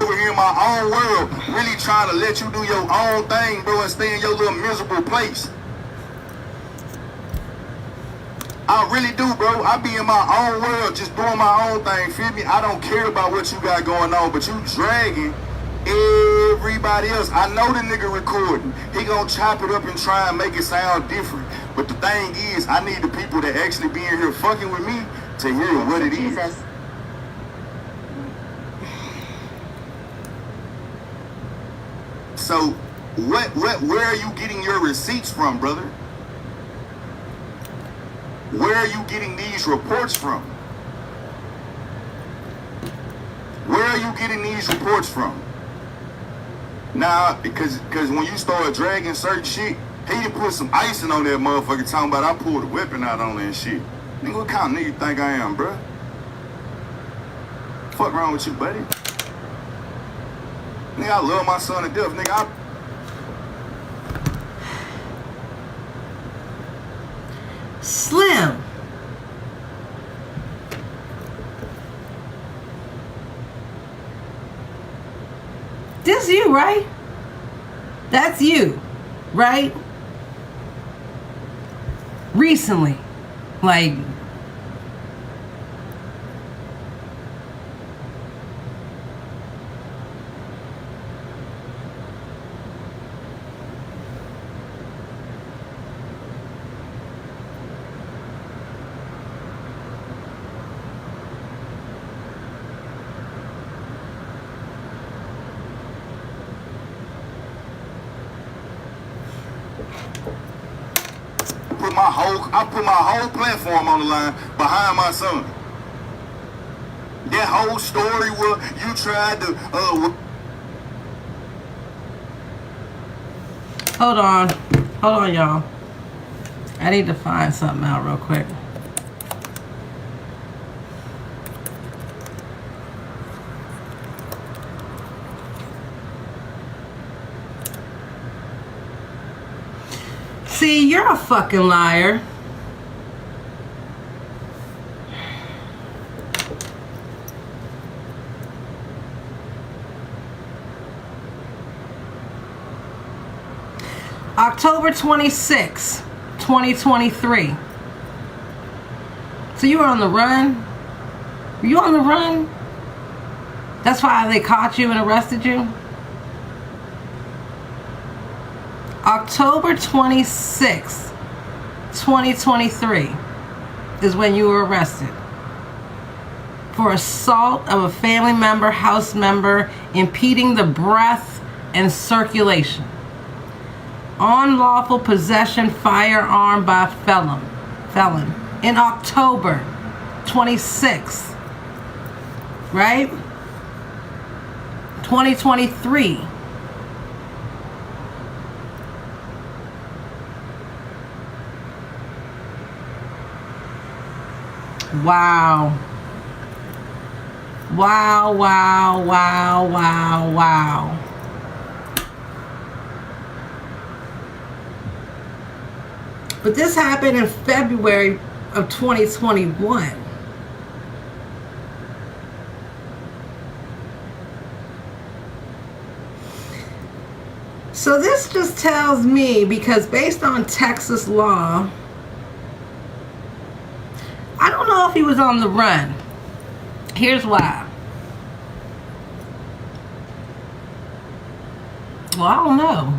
Over here in my own world, really trying to let you do your own thing, bro, and stay in your little miserable place. I really do, bro. I be in my own world, just doing my own thing, feel me? I don't care about what you got going on, but you dragging everybody else. I know the nigga recording. He gonna chop it up and try and make it sound different. But the thing is, I need the people that actually be in here fucking with me to hear what it is. So, where are you getting your receipts from, brother? Where are you getting these reports from? Where are you getting these reports from? Now, because when you start dragging certain shit, he done put some icing on that motherfucker talking about I pulled a weapon out on that and shit. Nigga, what kind of nigga you think I am, bruh? Fuck wrong with you, buddy? Nigga, I love my son to death, nigga. Slim. This you, right? That's you, right? Recently. Like, I put my whole platform on the line behind my son. That whole story where you tried to hold on, y'all. I need to find something out real quick. See, you're a fucking liar. October 26, 2023. So you were on the run? Were you on the run? That's why they caught you and arrested you? October 26, 2023 is when you were arrested for assault of a family member, house member, impeding the breath and circulation. Unlawful possession firearm by felon in October 26th, right? 2023. Wow. Wow, wow, wow, wow, wow. But this happened in February of 2021. So this just tells me, because based on Texas law, if he was on the run. Here's why. Well, I don't know.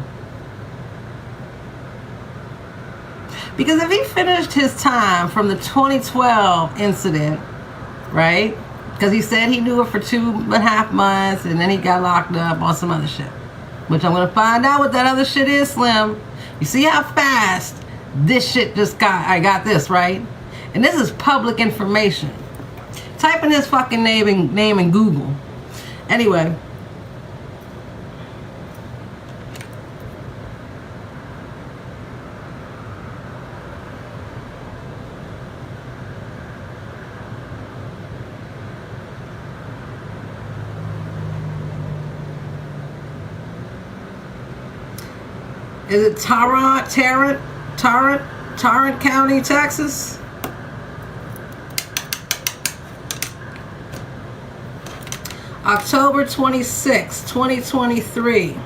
Because if he finished his time from the 2012 incident, right? Because he said he knew it for 2.5 months and then he got locked up on some other shit. Which I'm going to find out what that other shit is, Slim. You see how fast this shit just got, I got this, right? And this is public information. Type in his fucking name in Google. Anyway. Is it Tarrant County, Texas? October 26, 2023.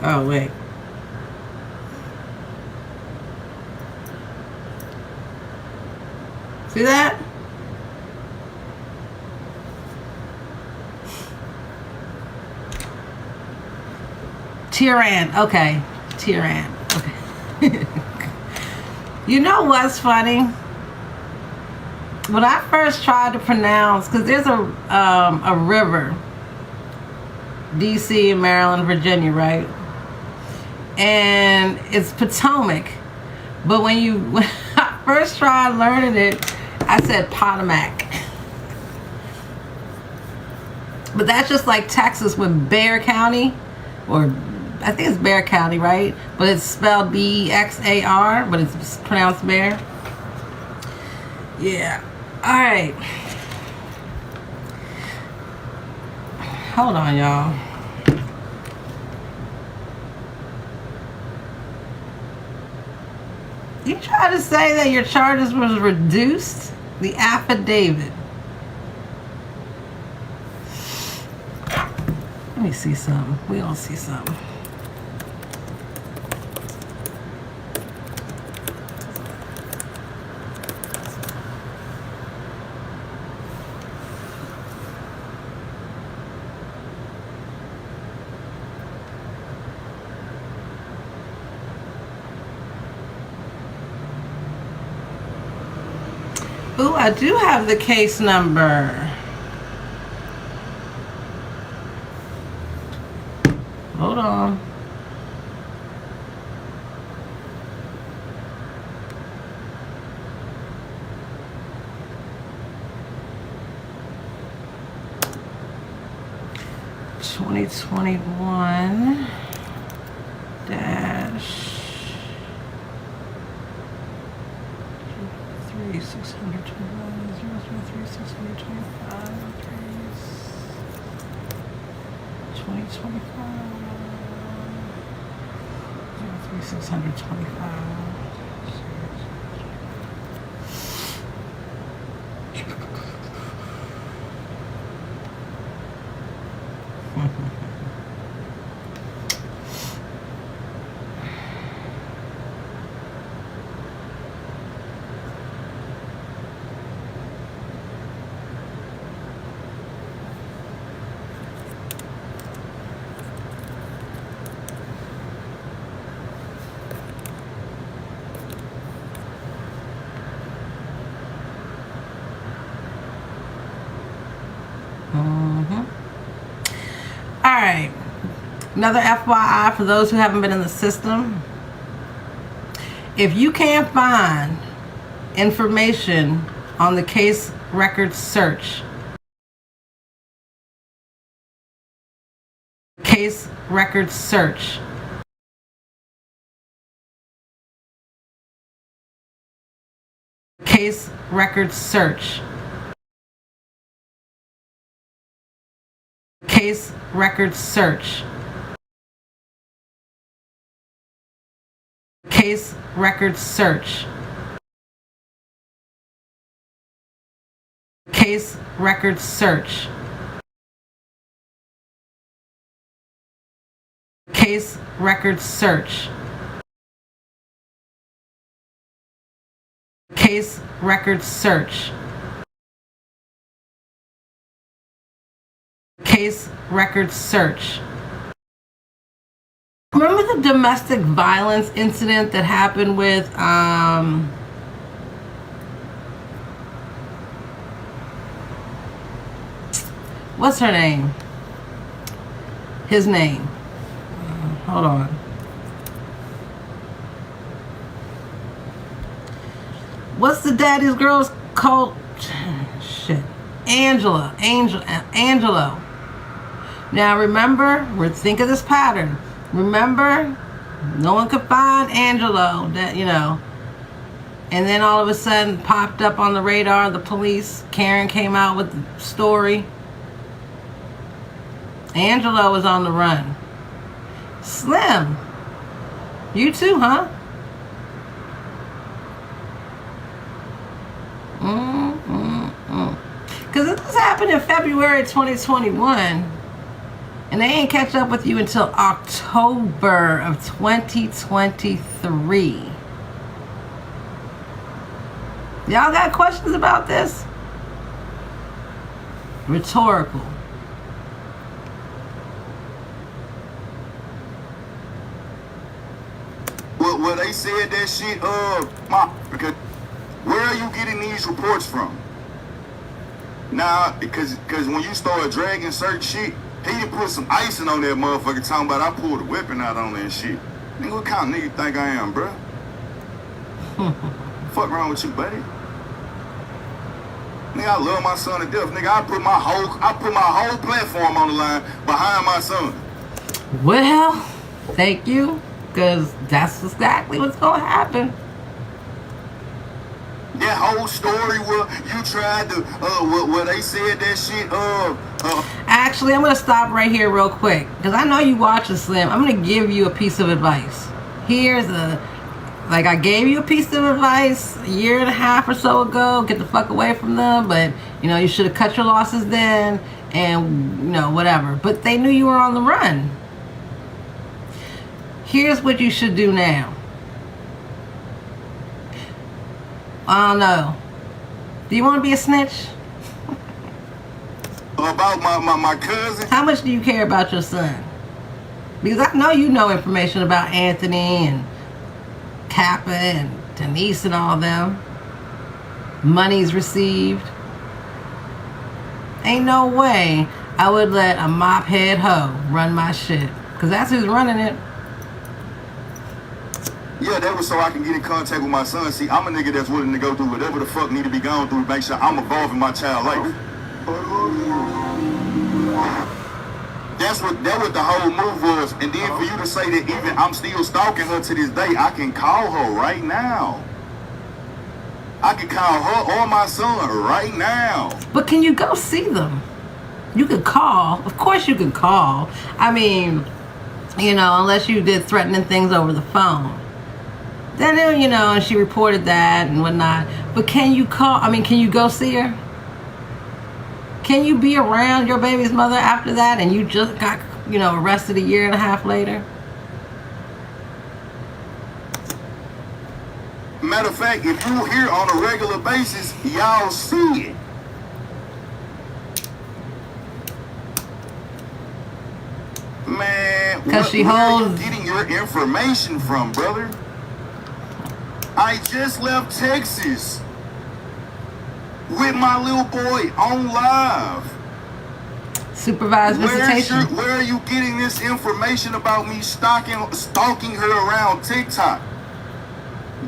Oh, wait. See that? Tyran. Okay. Tyran. Okay. You know what's funny? When I first tried to pronounce, because there's a river, DC, Maryland, Virginia, right? And it's Potomac. But when I first tried learning it, I said Potomac. But that's just like Texas with Bexar County, or I think it's Bexar County, right? But it's spelled B-E-X-A-R, but it's pronounced Bear. Yeah. All right. Hold on, y'all. You try to say that your charges was reduced? The affidavit. Let me see something. We gonna see something. Ooh, I do have the case number. Hold on. (2021) dash Alright, another FYI for those who haven't been in the system. If you can't find information on the case record search, case record search, case record search, case record search, case record search, case record search, Case record search. Case record search. Case record search. Remember the domestic violence incident that happened with what's her name? His name. Hold on. What's the daddy's girl's called? Shit. Angelo. Now remember, think of this pattern. Remember, no one could find Angelo, that, you know. And then all of a sudden popped up on the radar of the police. Karen came out with the story. Angelo was on the run. Slim, you too, huh? Because this happened in February 2021, and they ain't catch up with you until October of 2023. Y'all got questions about this? Rhetorical. Well, they said that shit, because where are you getting these reports from? Nah, because when you start dragging certain shit, he done put some icing on that motherfucker talking about I pulled a weapon out on that shit. Nigga, what kind of nigga you think I am, bro? Fuck wrong with you, buddy? Nigga, I love my son to death. Nigga, I put my whole platform on the line behind my son. Well, thank you, because that's exactly what's going to happen. That whole story where you tried to, where they said that shit, Actually, I'm going to stop right here real quick, because I know you watching Slim. I'm going to give you a piece of advice. Like I gave you a piece of advice a year and a half or so ago, get the fuck away from them, but, you know, you should have cut your losses then, and, you know, whatever. But they knew you were on the run. Here's what you should do now. I don't know. Do you want to be a snitch? About my cousin? How much do you care about your son? Because I know you know information about Anthony and Kappa and Denise and all them. Money's received. Ain't no way I would let a mop head hoe run my shit. Because that's who's running it. Yeah, that was so I can get in contact with my son. See, I'm a nigga that's willing to go through whatever the fuck need to be gone through to make sure I'm involved in my child's life. That what the whole move was. And then for you to say that even I'm still stalking her to this day, I can call her right now. I can call her or my son right now. But can you go see them? You could call. Of course you could call. I mean, you know, unless you did threatening things over the phone. Then, you know, and she reported that and whatnot. But can you call? I mean, can you go see her? Can you be around your baby's mother after that and you just got, you know, arrested a year and a half later? Matter of fact, if you here on a regular basis, y'all see it. Man, where are you getting your information from, brother? I just left Texas with my little boy on live. Supervised visitation. Where are you getting this information about me stalking her around TikTok?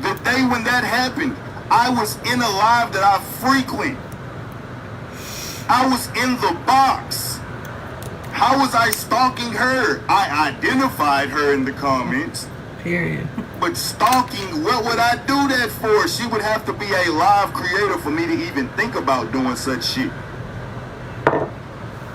The day when that happened, I was in a live that I frequent. I was in the box. How was I stalking her? I identified her in the comments. Period. But stalking, what would I do that for? She would have to be a live creator for me to even think about doing such shit.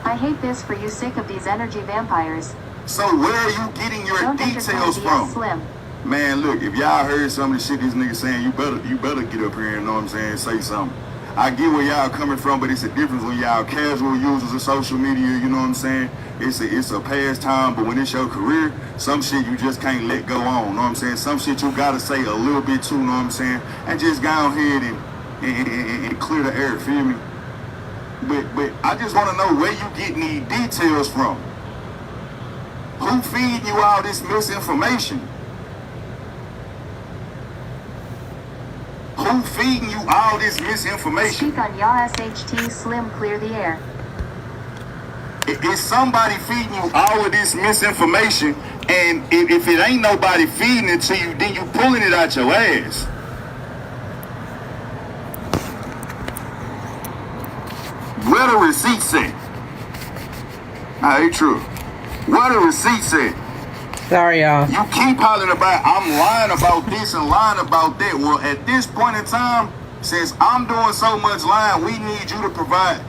I hate this for you, sick of these energy vampires. So where are you getting your Don't details from? Slim. Man, look, if y'all heard some of the shit this nigga saying, you better get up here and, know what I'm saying, say something. I get where y'all coming from, but it's a difference when y'all casual users of social media, you know what I'm saying? It's a pastime, but when it's your career, some shit you just can't let go on, know what I'm saying? Some shit you gotta say a little bit too, know what I'm saying? And just go ahead and clear the air, feel me? But I just wanna know where you getting these details from. Who feeding you all this misinformation? Who feeding you all this misinformation? Speak on ya SHT Slim, clear the air. Is somebody feeding you all of this misinformation, and if it ain't nobody feeding it to you, then you pulling it out your ass. Where the receipt say? Ain't true. Where the receipt say? Sorry, y'all. You keep hollering about I'm lying about this and lying about that. Well, at this point in time, since I'm doing so much lying, we need you to provide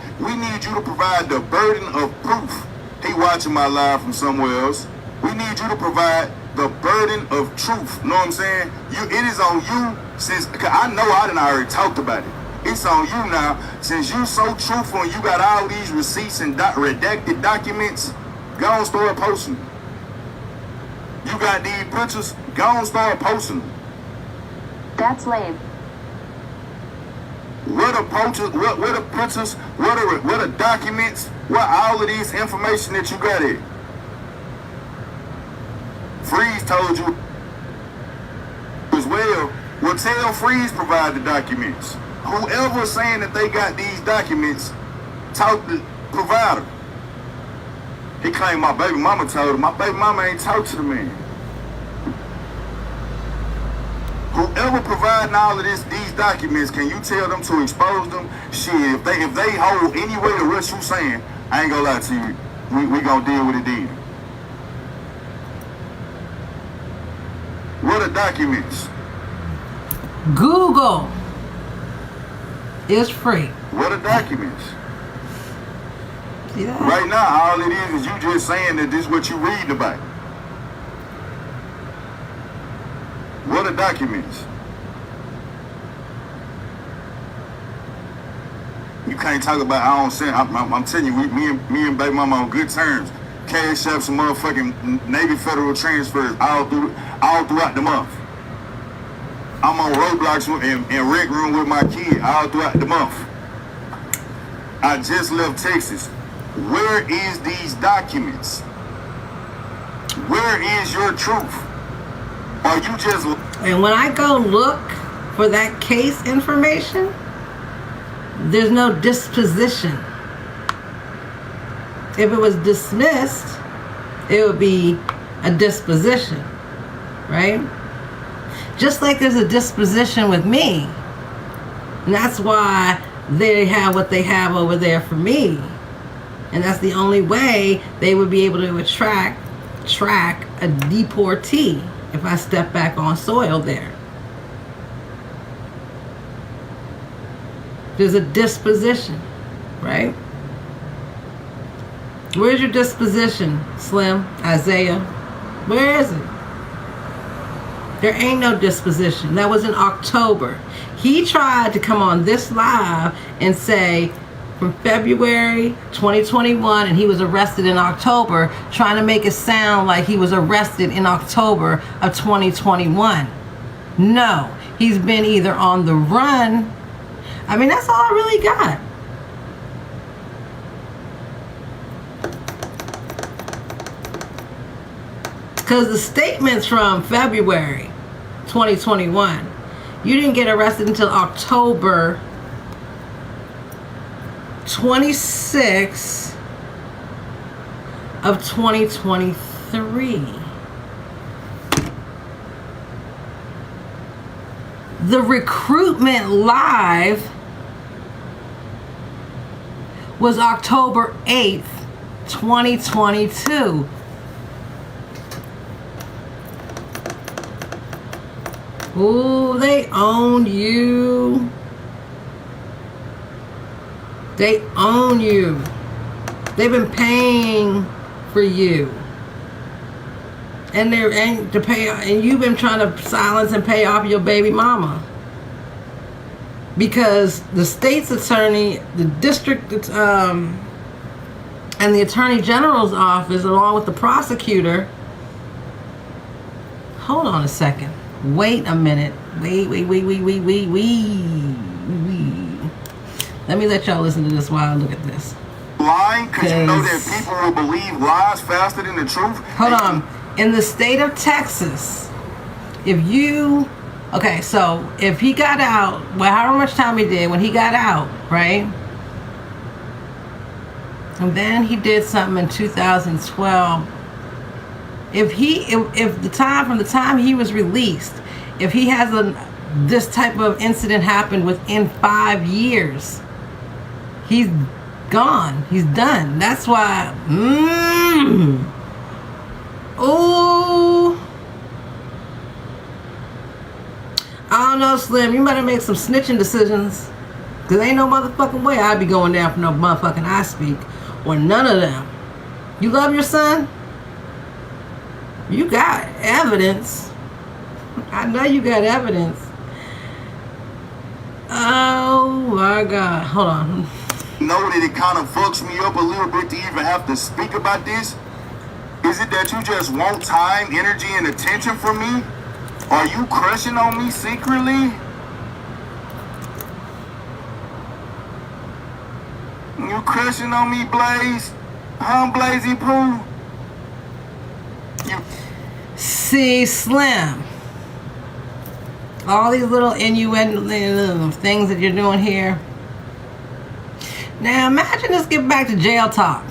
the burden of proof. He watching my live from somewhere else. We need you to provide the burden of truth. Know what I'm saying? It is on you, since, cause I know I done already talked about it. It's on you now. Since you so truthful and you got all these receipts and redacted documents, go and start posting them. You got these pictures, go and start posting them. That's lame. What the pictures, what the pictures, what the documents, what all of this information that you got it. Freeze told you as well. Well, tell Freeze provide the documents. Whoever's saying that they got these documents, talk to provider. He claimed my baby mama told him. My baby mama ain't talk to the man. Whoever providing all of these documents, can you tell them to expose them? Shit, if they hold any way to what you saying, I ain't gonna lie to you. We gonna deal with it then. What are documents? Google is free. What are documents? See that? Right now, all it is you just saying that this is what you reading about. What are documents? You can't talk about I don't send. I'm telling you, me and baby mama on good terms. Cash up some motherfucking Navy Federal transfers all throughout the month. I'm on Roblox and Rec Room with my kid all throughout the month. I just left Texas. Where is these documents? Where is your truth? Are you just... And when I go look for that case information, there's no disposition. If it was dismissed, it would be a disposition, right? Just like there's a disposition with me. And that's why they have what they have over there for me. And that's the only way they would be able to track a deportee if I step back on soil there. There's a disposition, right? Where's your disposition, Slim, Isaiah? Where is it? There ain't no disposition. That was in October. He tried to come on this live and say from February 2021, and he was arrested in October, trying to make it sound like he was arrested in October of 2021. No, he's been either on the run. I mean, that's all I really got. Because the statements from February 2021, you didn't get arrested until October 26 of 2023. The recruitment live was October 8th, 2022. Ooh, they own you. They own you. They've been paying for you. And you've been trying to silence and pay off your baby mama. because the state's attorney, the district, and the attorney general's office, along with the prosecutor. Hold on a second. Wait a minute. Wait. Let me let y'all listen to this while I look at this. Lying because you know that people will believe lies faster than the truth. Hold on. In the state of Texas, if he got out, well, however much time he did, when he got out, right? And then he did something in 2012. If from the time he was released, if he has this type of incident happen within 5 years, he's gone. He's done. That's why. Ooh. I don't know, Slim. You better make some snitching decisions. Because ain't no motherfucking way I'd be going down for no motherfucking I Speak. Or none of them. You love your son? You got evidence. I know you got evidence. Oh my God. Hold on. Know that it kind of fucks me up a little bit to even have to speak about this? Is it that you just want time, energy, and attention from me? Are you crushing on me secretly? You crushing on me, Blaze? Huh, Blazy Pooh? See, Slim. All these little innuendo things that you're doing here. Now imagine this get back to jail talk.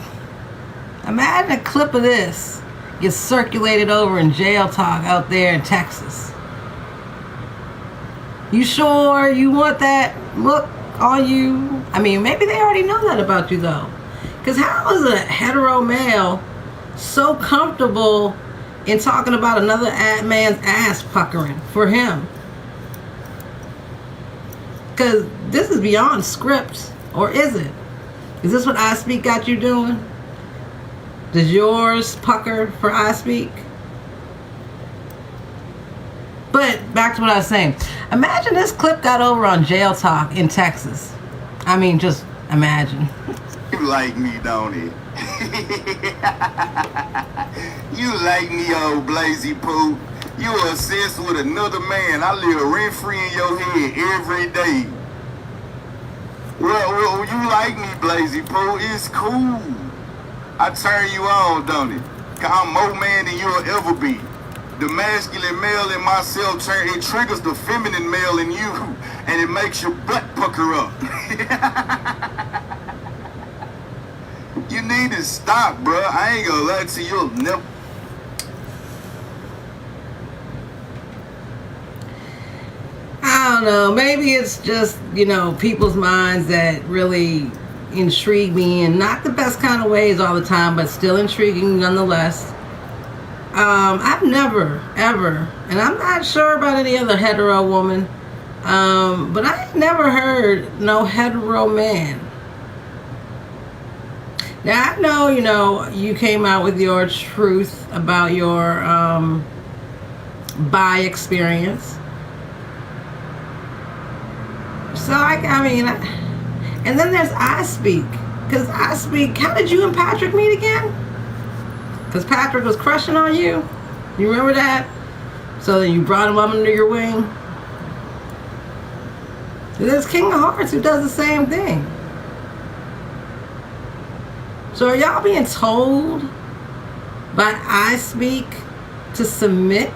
Imagine a clip of this gets circulated over in jail talk out there in Texas. You sure you want that look on you? I mean, maybe they already know that about you though. Because how is a hetero male so comfortable in talking about another man's ass puckering for him? Because this is beyond script. Or is it? Is this what I Speak got you doing? Does yours pucker for I Speak? But back to what I was saying. Imagine this clip got over on Jail Talk in Texas. I mean, just imagine. You like me, don't it? You like me, old Blazy Pooh. You are obsessed with another man. I live rent-free in your head every day. Well, you like me, Blazy Pooh. It's cool. I turn you on, don't it? 'Cause I'm more man than you'll ever be. The masculine male in myself it triggers the feminine male in you, and it makes your butt pucker up. You need to stop, bruh. I ain't gonna lie to you. You'll never. I don't know. Maybe it's just, people's minds that really intrigue me, and not the best kind of ways all the time, but still intriguing nonetheless. I've never, ever, and I'm not sure about any other hetero woman, but I ain't never heard no hetero man. Now, I know, you came out with your truth about your bi experience. So, and then there's I Speak. Because I Speak, how did you and Patrick meet again? Because Patrick was crushing on you. You remember that? So then you brought him up under your wing. There's King of Hearts who does the same thing. So are y'all being told by I Speak to submit?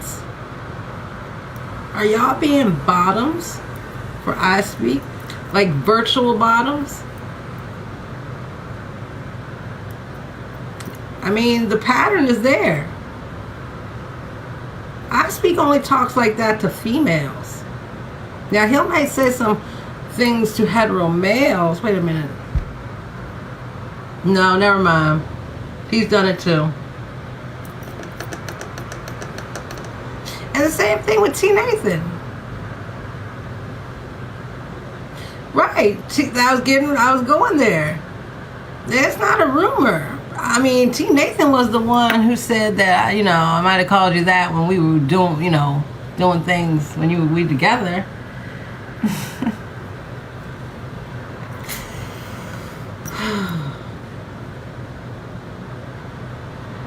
Are y'all being bottoms for I Speak? Like virtual bottoms? I mean, the pattern is there. I Speak only talks like that to females. Now, he might say some things to hetero males. Wait a minute. No, never mind. He's done it too. And the same thing with T. Nathan. Right. I was going there. It's not a rumor. I mean, T. Nathan was the one who said that, I might have called you that when we were doing things when we together.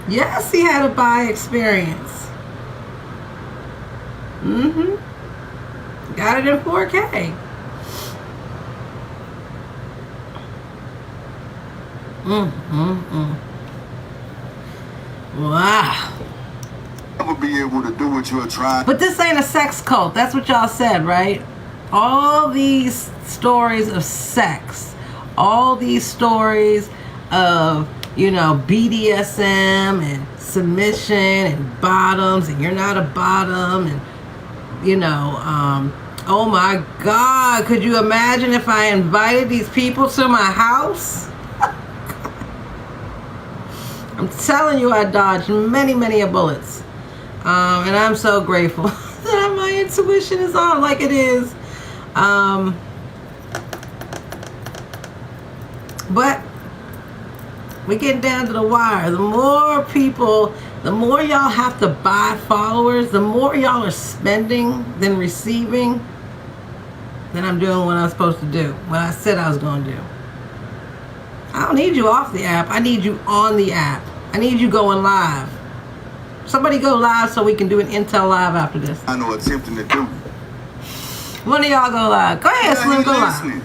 Yes, he had a bi experience. Got it in 4K. Wow. Never be able to do what you're trying. But this ain't a sex cult. That's what y'all said, right? All these stories of sex, all these stories of, you know, BDSM and submission and bottoms, and you're not a bottom, and, you know, oh my God, could you imagine if I invited these people to my house? I'm telling you, I dodged many, many a bullets. And I'm so grateful that my intuition is on like it is. But we're getting down to the wire. The more people, the more y'all have to buy followers, the more y'all are spending than receiving, then I'm doing what I'm supposed to do, what I said I was going to do. I don't need you off the app. I need you on the app. I need you going live. Somebody go live so we can do an Intel live after this. I know attempting to do. One of y'all go live. Go ahead, Slim, go live.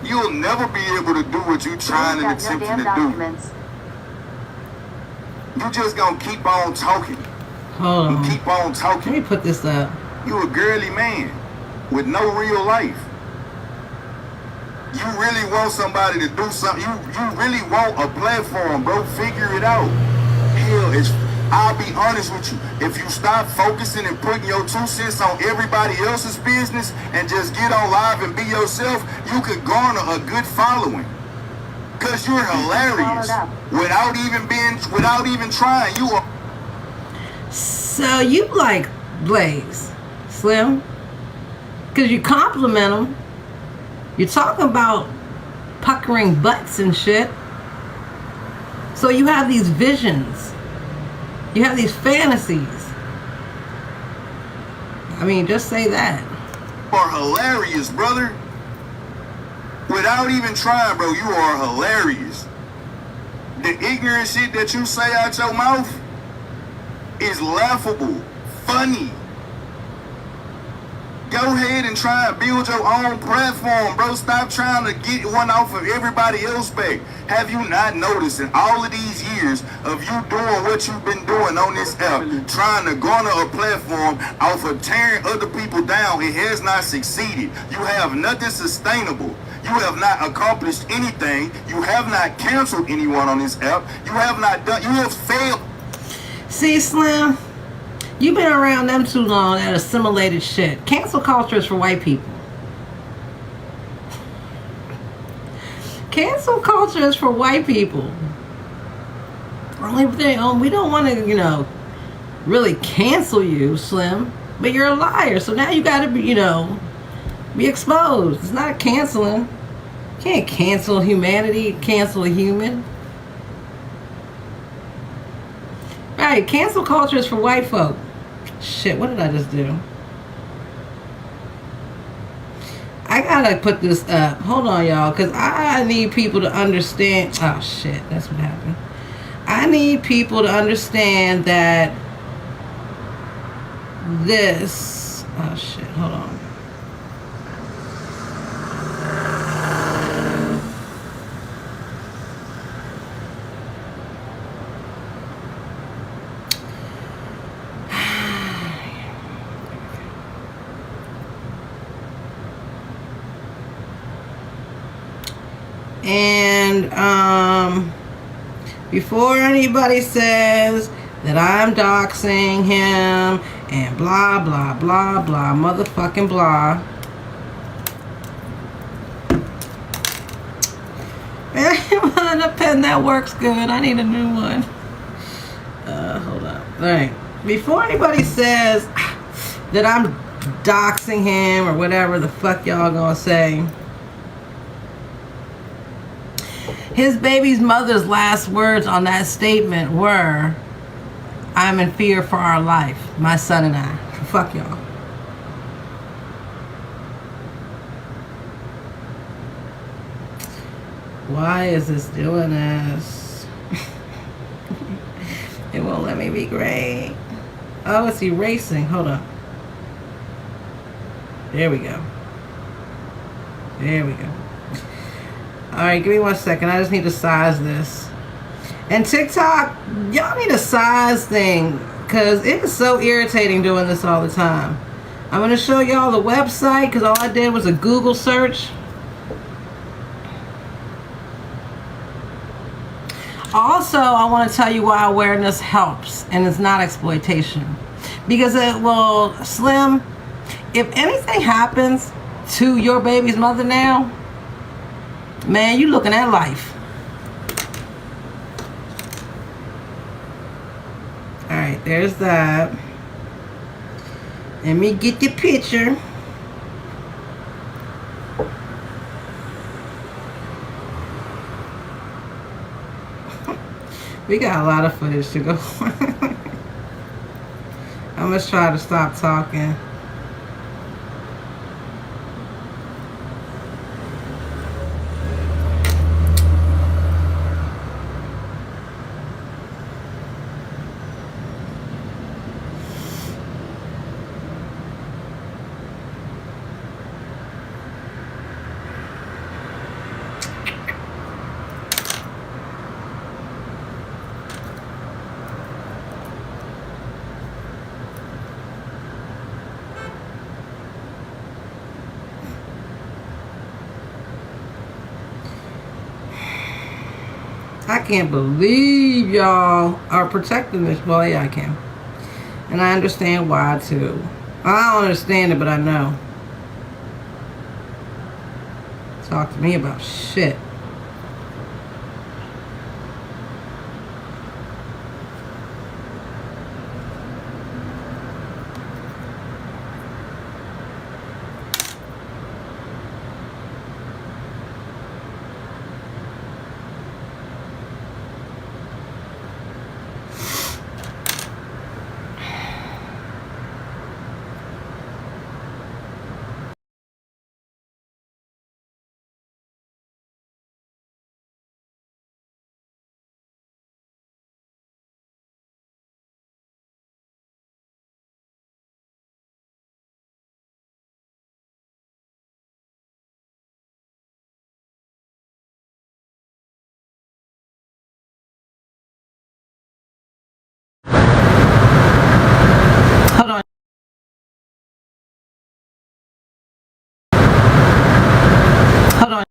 You'll never be able to do what you're trying and attempting to do. You just gonna keep on talking. Hold on. Keep on talking. Let me put this up. You a girly man with no real life. You really want somebody to do something. You really want a platform, bro. Figure it out. Hell, I'll be honest with you. If you stop focusing and putting your 2 cents on everybody else's business and just get on live and be yourself, you could garner a good following. Cause you're hilarious without even trying. You are. So you like Blaze, Slim? Cause you compliment him. You're talking about puckering butts and shit. So you have these visions. You have these fantasies. I mean, just say that. You are hilarious, brother. Without even trying, bro, you are hilarious. The ignorant shit that you say out your mouth is laughable, funny. Go ahead and try and build your own platform, bro. Stop trying to get one off of everybody else back. Have you not noticed in all of these years of you doing what you've been doing on this app, trying to garner a platform off of tearing other people down, it has not succeeded. You have nothing sustainable. You have not accomplished anything. You have not canceled anyone on this app. You have not done, you have failed. See, Slim? You've been around them too long that assimilated shit. Cancel culture is for white people. Cancel culture is for white people. Only thing, we don't want to, you know, really cancel you, Slim. But you're a liar, so now you got to be, you know, be exposed. It's not canceling. You can't cancel humanity, cancel a human. Right, cancel culture is for white folk. Shit, what did I just do? I gotta put this up. Hold on, y'all, because I need people to understand. Oh, shit, that's what happened. I need people to understand that this... Oh, shit, hold on. And before anybody says that I'm doxing him and blah blah blah blah motherfucking blah, man, a pen that works good. I need a new one. Hold up. All right. Before anybody says that I'm doxing him or whatever the fuck y'all gonna say, his baby's mother's last words on that statement were, "I'm in fear for our life, my son and I." Fuck y'all. Why is this doing this? won't let me be great. Oh, it's erasing. Hold on. There we go. There we go. Alright, give me 1 second. I just need to size this. And TikTok, y'all need a size thing, because it is so irritating doing this all the time. I'm going to show y'all the website, because all I did was a Google search. Also, I want to tell you why awareness helps and it's not exploitation. Because it will, Slim, if anything happens to your baby's mother now, man, you looking at life. Alright, there's that. Let me get the picture. We got a lot of footage to go. I'm gonna try to stop talking. I can't believe y'all are protecting this. Well, yeah, I can. And I understand why, too. I don't understand it, but I know. Talk to me about shit. Hold on. Hold on.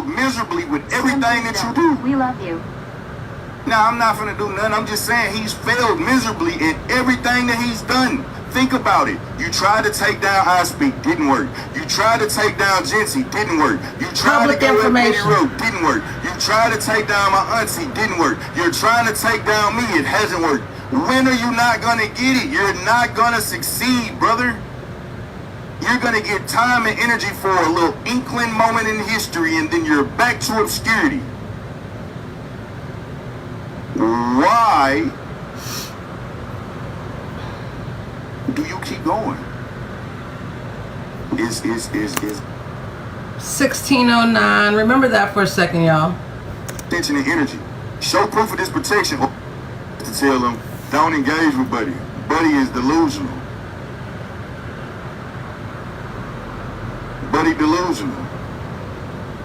Miserably with everything that you do. We love you. Now, I'm not gonna do nothing. I'm just saying he's failed miserably in everything that he's done. Think about it. You tried to take down I Speak, didn't work. You tried to take down Jency, didn't work. You tried Public to go up Eddie information. Road, didn't work. You tried to take down my auntie, didn't work. You're trying to take down me, it hasn't worked. When are you not gonna get it? You're not gonna succeed, brother. You're going to get time and energy for a little inkling moment in history, and then you're back to obscurity. Why do you keep going? Is 1609. Remember that for a second, y'all. attention and energy. Show proof of this protection. To tell them, don't engage with Buddy. Buddy is delusional. Buddy delusional.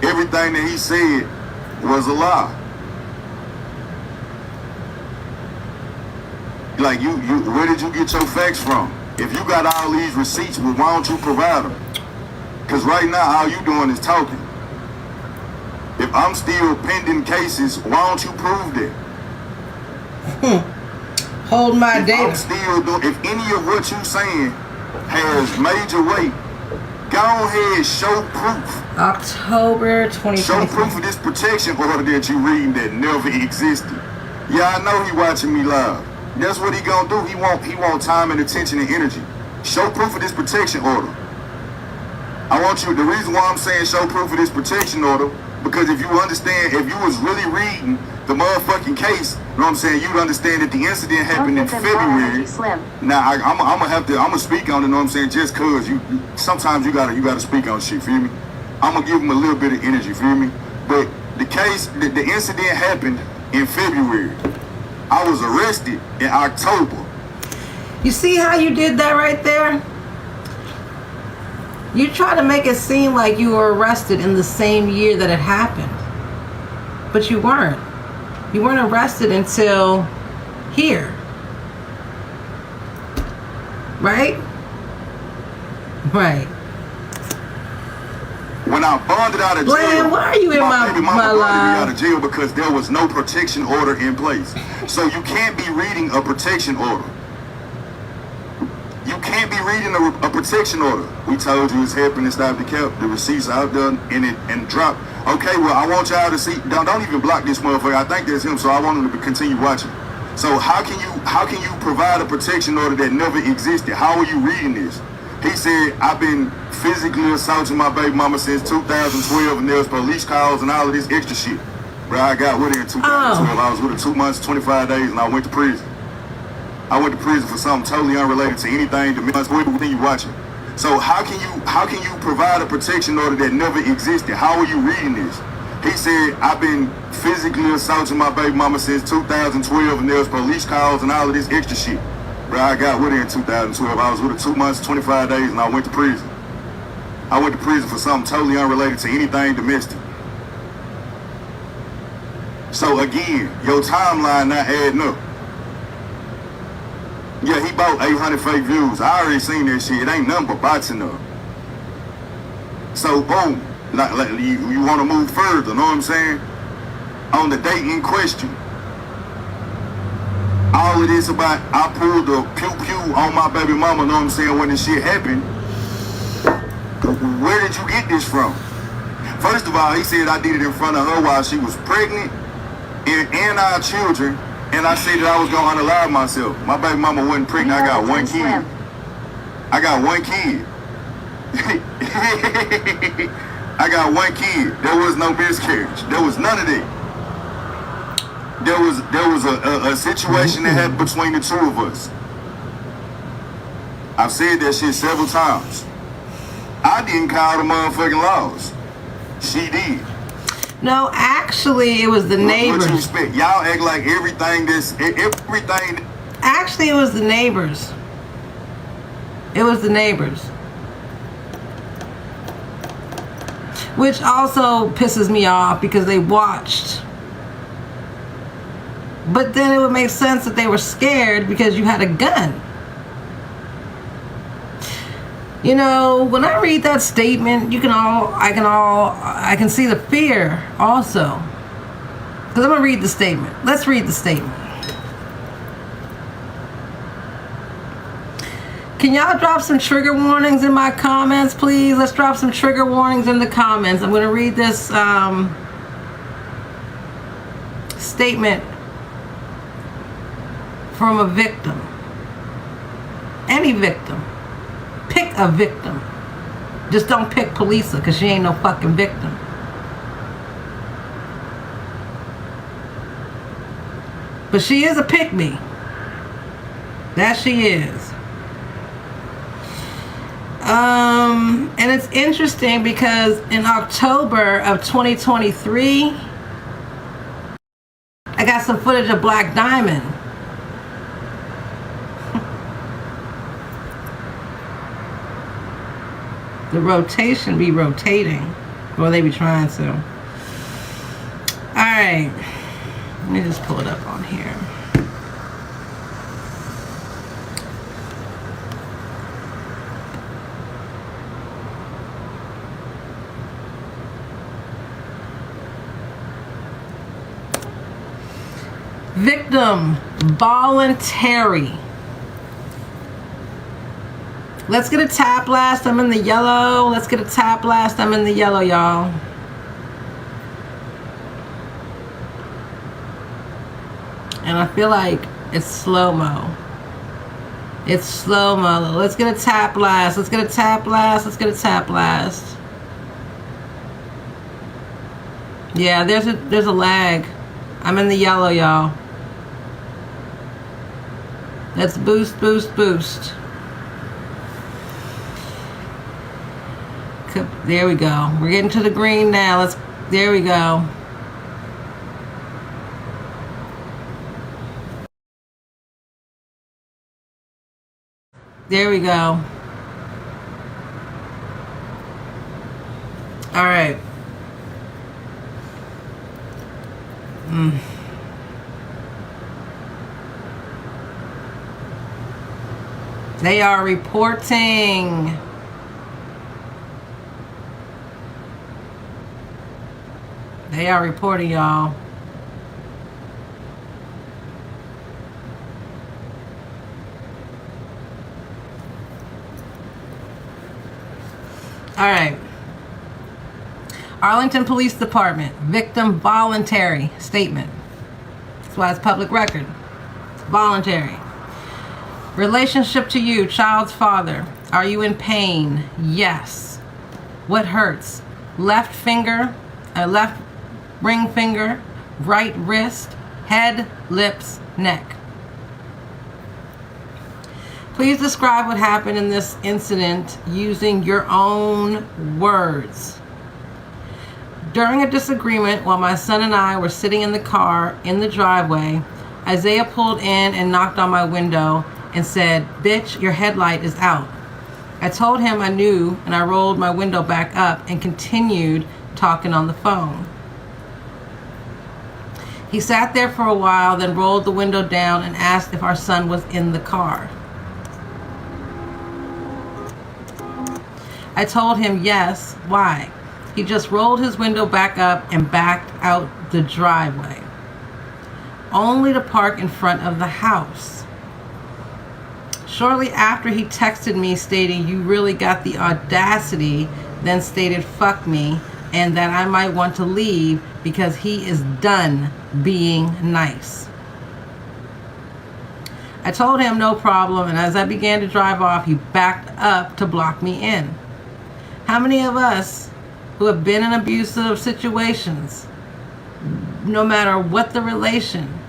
Everything that he said was a lie. Like where did you get your facts from? If you got all these receipts, well, why don't you provide them? Because right now, all you doing is talking. If I'm still pending cases, why don't you prove that? Hold my If data. I'm still doing, if any of what you saying has major weight, Go ahead, show proof. October Show 2023. proof of this protection order that you reading that never existed. Yeah, I know he watching me live. That's what he gonna do. He want time and attention and energy. Show proof of this protection order. I want you, the reason why I'm saying show proof of this protection order, because if you understand, if you was really reading the motherfucking case, you know what I'm saying, you'd understand that the incident happened in February. Now I'm gonna speak on it, you know what I'm saying, just cause you sometimes you gotta speak on shit, feel me? I'm gonna give him a little bit of energy, feel me? But the case, the incident happened in February. I was arrested in October. You see how you did that right there? You try to make it seem like you were arrested in the same year that it happened. But you weren't. You weren't arrested until here. Right? Right. When I bonded out of jail, Bland, why are you in my baby mama bonded me live? out of jail because there was no protection order in place. So you can't be reading a protection order. You can't be reading a protection order. We told you it's helping and stop the cap. The receipts out there and drop. Okay, well I want y'all to see. Don't even block this motherfucker. I think that's him, so I want him to continue watching. So how can you provide a protection order that never existed? How are you reading this? He said, I've been physically assaulting my baby mama since 2012, and there was police calls and all of this extra shit. Bro, I got with her in 2012. I was with her 2 months, 25 days, and I went to prison. I went to prison for something totally unrelated to anything to me. Everything you watching. So how can you provide a protection order that never existed? How are you reading this? He said, I've been physically assaulting my baby mama since 2012, and there was police calls and all of this extra shit. Bro, I got with her in 2012. I was with her 2 months, 25 days, and I went to prison. I went to prison for something totally unrelated to anything domestic. So again, your timeline not adding up. Yeah, he bought 800 fake views. I already seen that shit. It ain't nothing but bots in there. So boom, like you want to move further, know what I'm saying? On the date in question. All of this about I pulled the pew-pew on my baby mama, know what I'm saying, when this shit happened. Where did you get this from? First of all, he said I did it in front of her while she was pregnant and our children, and I said that I was going to unalive myself. My baby mama wasn't pregnant. I got one kid. I got one kid. I got one kid. There was no miscarriage. There was none of that. There was a situation that happened between the two of us. I've said that shit several times. I didn't call the motherfucking laws. She did. No, actually, it was the neighbors. What you expect? Y'all act like everything. Actually, it was the neighbors. It was the neighbors. Which also pisses me off because they watched. But then it would make sense that they were scared because you had a gun. You know, when I read that statement, I can see the fear also. Because I'm going to read the statement. Let's read the statement. Can y'all drop some trigger warnings in my comments, please? Let's drop some trigger warnings in the comments. I'm going to read this statement from a victim. Any victim. Pick a victim. Just don't pick Polisa because she ain't no fucking victim. But she is a pick-me. That she is. And it's interesting because in October of 2023, I got some footage of Black Diamond. The rotation be rotating. Well, they be trying to. Alright. Let me just pull it up on here. Victim voluntary Let's get a tap blast. I'm in the yellow. Let's get a tap blast. I'm in the yellow, y'all. And I feel like it's slow-mo. It's slow-mo. Let's get a tap blast. Let's get a tap blast. Let's get a tap blast. Yeah, there's a lag. I'm in the yellow, y'all. Let's boost, boost, boost. There we go. We're getting to the green now. There we go. There we go. All right. They are reporting. They are reporting, y'all. All right. Arlington Police Department, victim voluntary statement. That's why it's public record. It's voluntary. Relationship to you, child's father. Are you in pain? Yes. What hurts? Left finger, left ring finger, right wrist, head, lips, neck. Please describe what happened in this incident using your own words. During a disagreement while my son and I were sitting in the car in the driveway, Isaiah pulled in and knocked on my window and said, "Bitch, your headlight is out." I told him I knew, and I rolled my window back up and continued talking on the phone. He sat there for a while, then rolled the window down and asked if our son was in the car. I told him yes. Why? He just rolled his window back up and backed out the driveway, only to park in front of the house. Shortly after, he texted me stating, "You really got the audacity," then stated, "Fuck me," and that I might want to leave because he is done being nice. I told him no problem, and as I began to drive off, he backed up to block me in. How many of us who have been in abusive situations, no matter what the relation,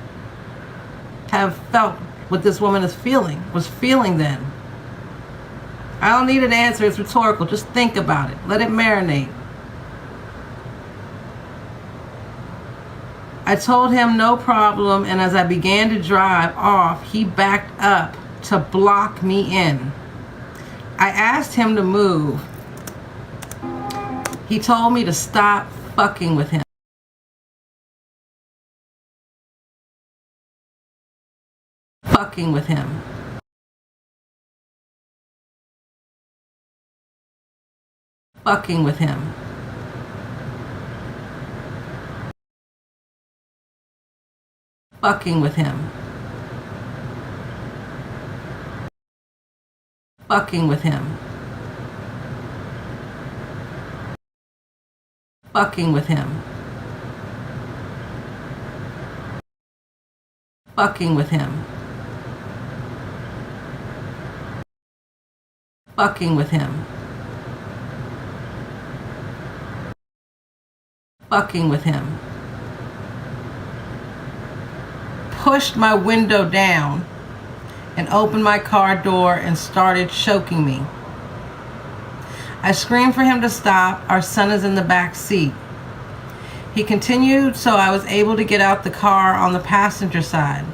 have felt what this woman was feeling then? I don't need an answer, it's rhetorical. Just think about it. Let it marinate. I told him no problem, and as I began to drive off, he backed up to block me in. I asked him to move. He told me to stop fucking with him. Fucking with him. Fucking with him. Fucking with him. Fucking with him. Fucking with him. Fucking with him. Fucking with him. Fucking with him. Pushed my window down and opened my car door and started choking me. I screamed for him to stop. Our son is in the back seat. He continued, so I was able to get out the car on the passenger side.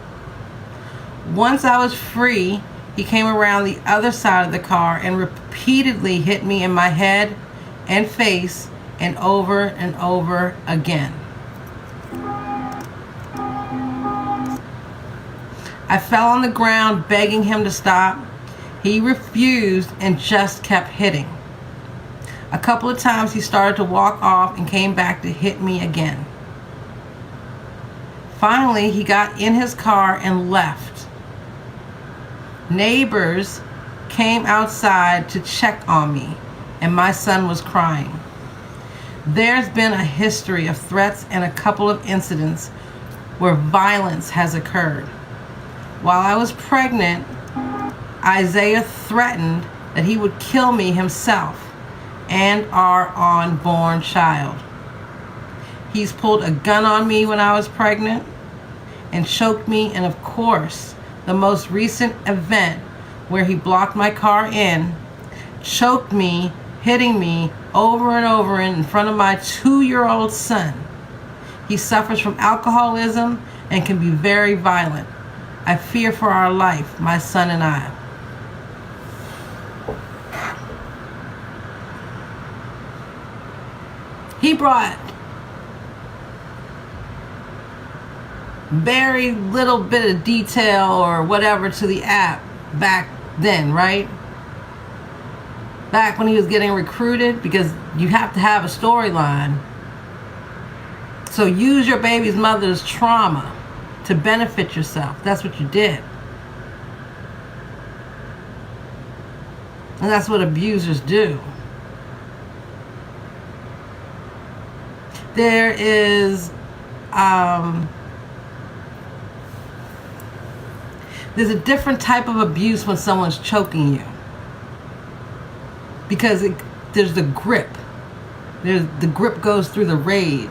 Once I was free, he came around the other side of the car and repeatedly hit me in my head and face and over again. I fell on the ground begging him to stop. He refused and just kept hitting. A couple of times he started to walk off and came back to hit me again. Finally, he got in his car and left. Neighbors came outside to check on me, and my son was crying. There's been a history of threats and a couple of incidents where violence has occurred. While I was pregnant, Isaiah threatened that he would kill me himself and our unborn child. He's pulled a gun on me when I was pregnant and choked me, and of course, the most recent event where he blocked my car in, choked me, hitting me over and over in front of my 2-year-old son. He suffers from alcoholism and can be very violent. I fear for our life, my son and I. He brought very little bit of detail or whatever to the app back then, right? Back when he was getting recruited, because you have to have a storyline. So use your baby's mother's trauma to benefit yourself. That's what you did. And that's what abusers do. There is there's a different type of abuse when someone's choking you, because there's the grip. The grip goes through the rage,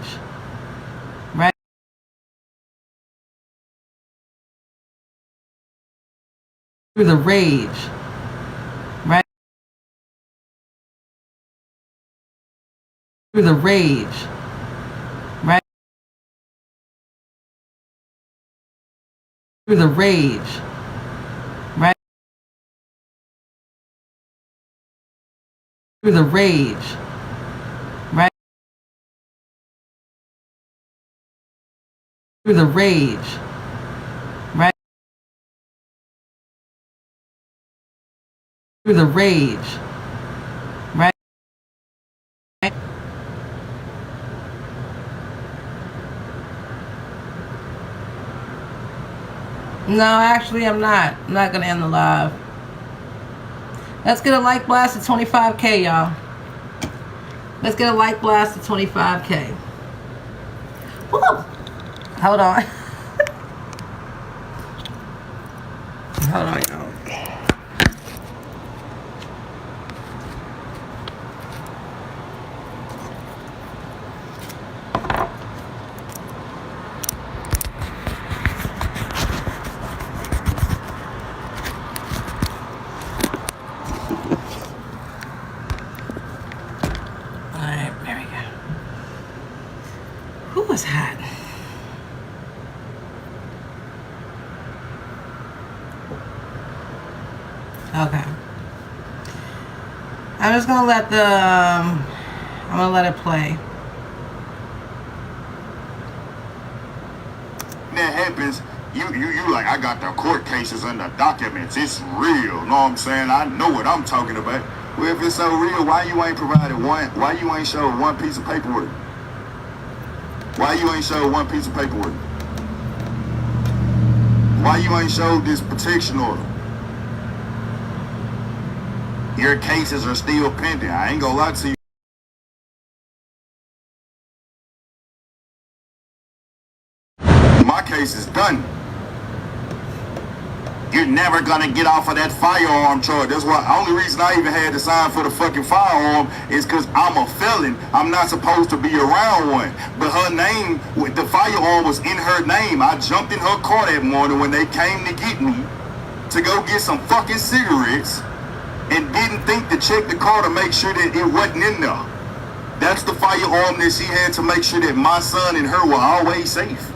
right? Through the rage, right? Through the rage, right? Through the rage, right? Through the rage, right? Through the rage, right? Through the rage, right? No, actually, I'm not. I'm not gonna end the live. Let's get a like blast to 25K, y'all. Let's get a like blast to 25K. Woo! Hold on. Hold on, y'all. Was hot. Okay. I'm just gonna let I'm gonna let it play. That happens, you like, I got the court cases and the documents. It's real. Know what I'm saying? I know what I'm talking about. Well, if it's so real, why you ain't provided why you ain't showed one piece of paperwork? Why you ain't showed one piece of paperwork? Why you ain't showed this protection order? Your cases are still pending. I ain't gonna lie to you. My case is done. You're never gonna get off of that firearm charge. That's why the only reason I even had to sign for the fucking firearm is because I'm a felon. I'm not supposed to be around one. But her name, the firearm was in her name. I jumped in her car that morning when they came to get me to go get some fucking cigarettes and didn't think to check the car to make sure that it wasn't in there. That's the firearm that she had to make sure that my son and her were always safe.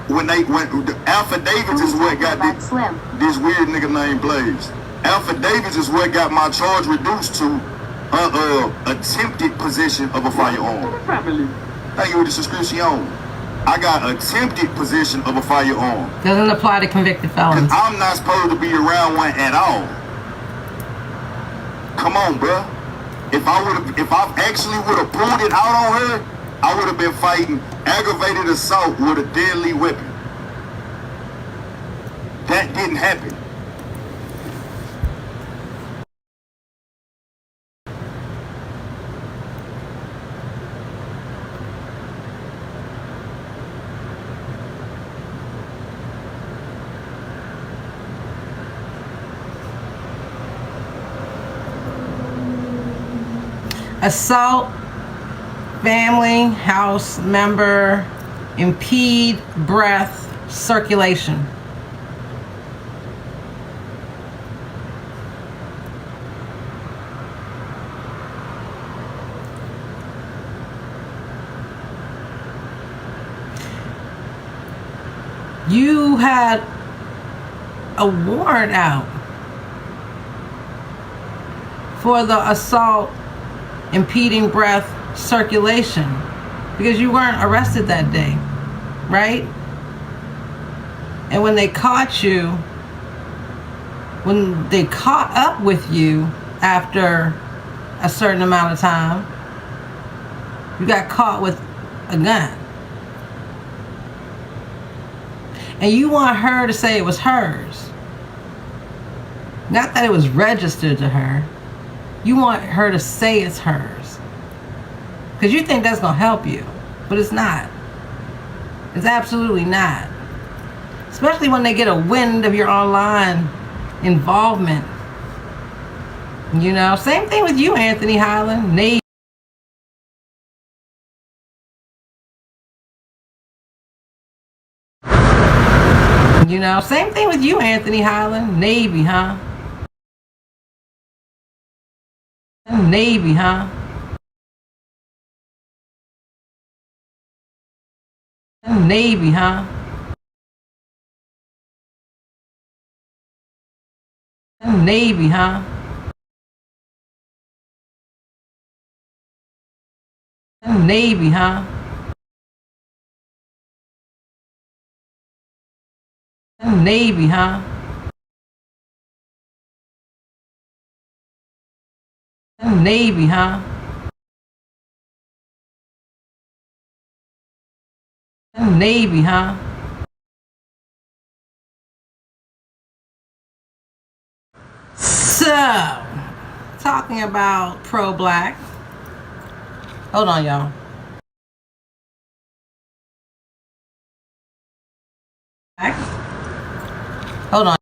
When the affidavits is what got this weird nigga named Blaze. Affidavits is what got my charge reduced to attempted possession of a firearm. Thank you with the subscription. I got attempted possession of a firearm. Doesn't apply to convicted felons. I'm not supposed to be around one at all. Come on, bruh. If I actually would have pulled it out on her, I would have been fighting aggravated assault with a deadly weapon. That didn't happen. Assault family house member, impede breath circulation. You had a warrant out for the assault impeding breath circulation because you weren't arrested that day, right? And when they caught you, when they caught up with you after a certain amount of time, you got caught with a gun. And you want her to say it was hers. Not that it was registered to her. You want her to say it's hers. Because you think that's going to help you. But it's not. It's absolutely not. Especially when they get a wind of your online involvement. You know, same thing with you, Anthony Highland. Navy. You know, same thing with you, Anthony Highland. Navy, huh? Navy, huh? Navy, huh? Navy, huh? Navy, huh? Navy, huh? Navy, huh? Navy, huh? So, talking about pro-black. Hold on, y'all. Hold on.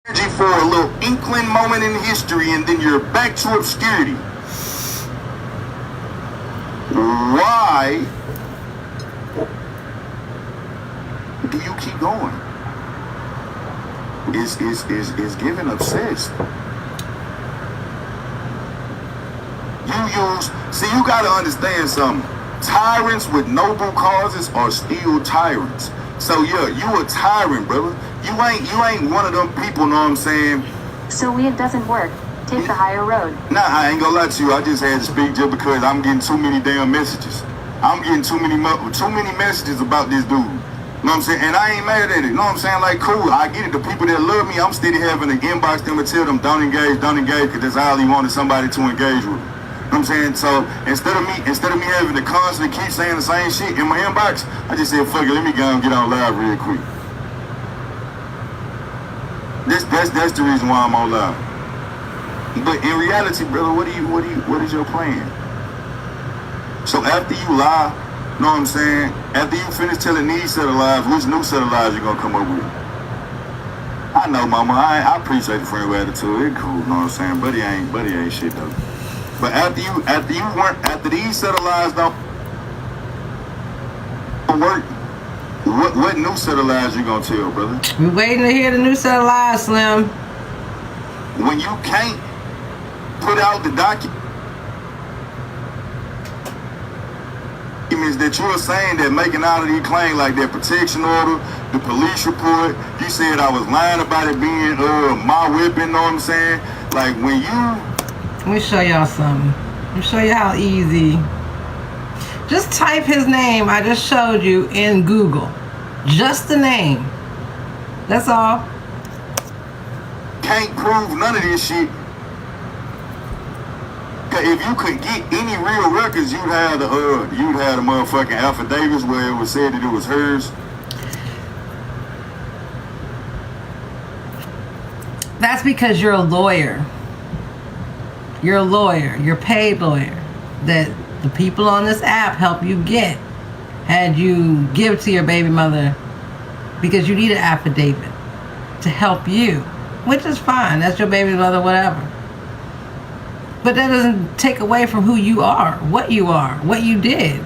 energy for a little inkling moment in history, and then you're back to obscurity. Why do you keep going? Is giving obsessed. You gotta understand something. Tyrants with noble causes are still tyrants. So yeah, you a tyrant, brother. You ain't one of them people, know what I'm saying? So it doesn't work. Take the higher road. Nah, I ain't gonna lie to you. I just had to speak just because I'm getting too many damn messages. I'm getting too many messages about this dude. Know what I'm saying? And I ain't mad at it. Know what I'm saying? Like, cool, I get it. The people that love me, I'm steady having to inbox them and tell them, don't engage, because that's all he wanted somebody to engage with. Know what I'm saying? So instead of me having to constantly keep saying the same shit in my inbox, I just said, fuck it, let me go and get on live real quick. That's the reason why I'm on live. But in reality, brother, what is your plan? So after you lie, know what I'm saying? After you finish telling these set of lies, which new set of lies you gonna come up with? I know, mama. I appreciate the friend with attitude. It cool, know what I'm saying? Buddy ain't shit though. But after these set of lies don't work, what new set of lies you gonna tell, brother? We waiting to hear the new set of lies, Slim. When you can't put out the documents that you are saying that making out of these claims, like that protection order, the police report, you said I was lying about it being my weapon, know what I'm saying? Like when you... Let me show y'all something. Let me show you how easy. Just type his name I just showed you in Google. Just the name. That's all. Can't prove none of this shit. If you could get any real records, you'd have the motherfucking affidavits where it was said that it was hers. That's because you're a lawyer. You're a lawyer. You're a paid lawyer that the people on this app help you get. Had you give to your baby mother because you need an affidavit to help you, which is fine. That's your baby mother, whatever. But that doesn't take away from who you are, what you did.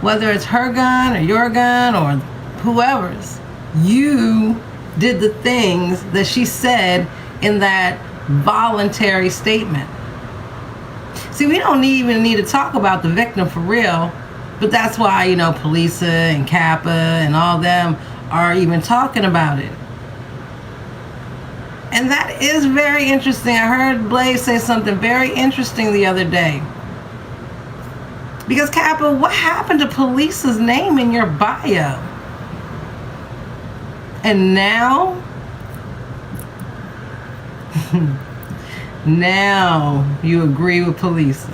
Whether it's her gun or your gun or whoever's, you did the things that she said in that voluntary statement. See, we don't even need to talk about the victim for real, but that's why, Polisa and Kappa and all them are even talking about it. And that is very interesting. I heard Blaze say something very interesting the other day. Because Kappa, what happened to Police's name in your bio? And now, now you agree with Police.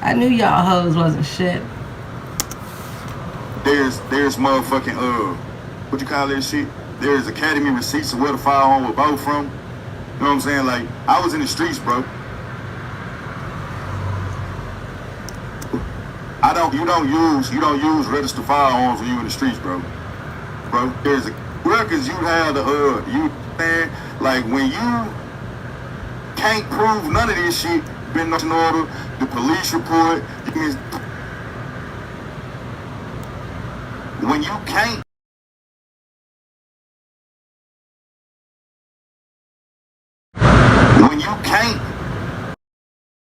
I knew y'all hoes wasn't shit. There's motherfucking what you call that shit? There's academy receipts of where the firearm was bought from. You know what I'm saying? Like, I was in the streets, bro. You don't use registered firearms when you in the streets, bro. Bro, there's records you have like when you can't prove none of this shit, been in order, the police report, when you can't